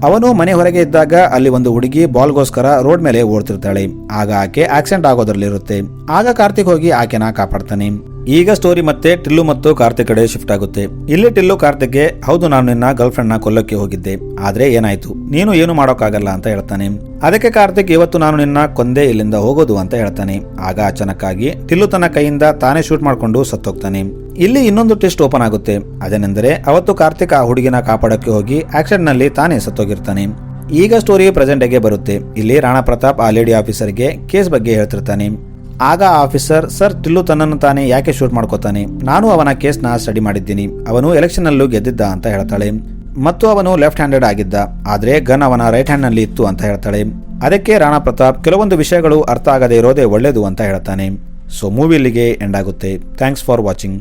ಅವನು ಮನೆ ಹೊರಗೆ ಇದ್ದಾಗ ಅಲ್ಲಿ ಒಂದು ಹುಡುಗಿ ಬಾಲ್ಗೋಸ್ಕರ ರೋಡ್ ಮೇಲೆ ಓಡ್ತಿರ್ತಾಳೆ. ಆಗ ಆಕೆ ಆಕ್ಸಿಡೆಂಟ್ ಆಗೋದ್ರಲ್ಲಿರುತ್ತೆ. ಆಗ ಕಾರ್ತಿಕ್ ಹೋಗಿ ಆಕೆನ ಕಾಪಾಡ್ತಾನೆ. ಈಗ ಸ್ಟೋರಿ ಮತ್ತೆ ಟಿಲ್ಲು ಮತ್ತು ಕಾರ್ತಿಕ್ ಕಡೆ ಶಿಫ್ಟ್ ಆಗುತ್ತೆ. ಇಲ್ಲಿ ಟಿಲ್ಲು ಕಾರ್ತಿಕ್ಗೆ ಹೌದು ನಾನು ನಿನ್ನ ಗರ್ಲ್ ಫ್ರೆಂಡ್ ನ ಕೊಲ್ಲಕ್ಕೆ ಹೋಗಿದ್ದೆ, ಆದ್ರೆ ಏನಾಯ್ತು, ನೀನು ಏನು ಮಾಡೋಕ್ಕಾಗಲ್ಲ ಅಂತ ಹೇಳ್ತಾನೆ. ಅದಕ್ಕೆ ಕಾರ್ತಿಕ್ ಇವತ್ತು ನಾನು ನಿನ್ನ ಕೊಂದೆ, ಇಲ್ಲಿಂದ ಹೋಗೋದು ಅಂತ ಹೇಳ್ತಾನೆ. ಆಗ ಅಚಾನಕ್ ಆಗಿ ಟಿಲ್ಲು ತನ್ನ ಕೈಯಿಂದ ತಾನೇ ಶೂಟ್ ಮಾಡ್ಕೊಂಡು ಸತ್ತೋಗ್ತಾನೆ. ಇಲ್ಲಿ ಇನ್ನೊಂದು ಟ್ವಿಸ್ಟ್ ಓಪನ್ ಆಗುತ್ತೆ. ಅದೇನೆಂದರೆ ಅವತ್ತು ಕಾರ್ತಿಕ್ ಆ ಹುಡುಗಿನ ಕಾಪಾಡಕ್ಕೆ ಹೋಗಿ ಆಕ್ಸಿಡೆಂಟ್ ನಲ್ಲಿ ತಾನೇ ಸತ್ತೋಗಿರ್ತಾನೆ. ಈಗ ಸ್ಟೋರಿ ಪ್ರೆಸೆಂಟ್ ಗೆ ಬರುತ್ತೆ. ಇಲ್ಲಿ ರಾಣಾ ಪ್ರತಾಪ್ ಆ ಲೇಡಿ ಆಫೀಸರ್ಗೆ ಕೇಸ್ ಬಗ್ಗೆ ಹೇಳ್ತಿರ್ತಾನೆ. ಆಗ ಆ ಆಫೀಸರ್, ಸರ್ ಟಿಲ್ಲು ತನ್ನನ್ನು ತಾನೇ ಯಾಕೆ ಶೂಟ್ ಮಾಡ್ಕೋತಾನೆ, ನಾನು ಅವನ ಕೇಸ್ನ ಸ್ಟಡಿ ಮಾಡಿದ್ದೀನಿ, ಅವನು ಎಲೆಕ್ಷನ್ ನಲ್ಲೂ ಗೆದ್ದಿದ್ದ ಅಂತ ಹೇಳ್ತಾಳೆ. ಮತ್ತು ಅವನು ಲೆಫ್ಟ್ ಹ್ಯಾಂಡೆಡ್ ಆಗಿದ್ದ, ಆದ್ರೆ ಗನ್ ಅವನ ರೈಟ್ ಹ್ಯಾಂಡ್ ನಲ್ಲಿ ಇತ್ತು ಅಂತ ಹೇಳ್ತಾಳೆ. ಅದಕ್ಕೆ ರಾಣಾ ಪ್ರತಾಪ್ ಕೆಲವೊಂದು ವಿಷಯಗಳು ಅರ್ಥ ಆಗದೆ ಇರೋದೇ ಒಳ್ಳೇದು ಅಂತ ಹೇಳ್ತಾನೆ. ಸೊ ಮೂವಿ ಇಲ್ಲಿಗೆ ಎಂಡ್ ಆಗುತ್ತೆ. Thanks for watching.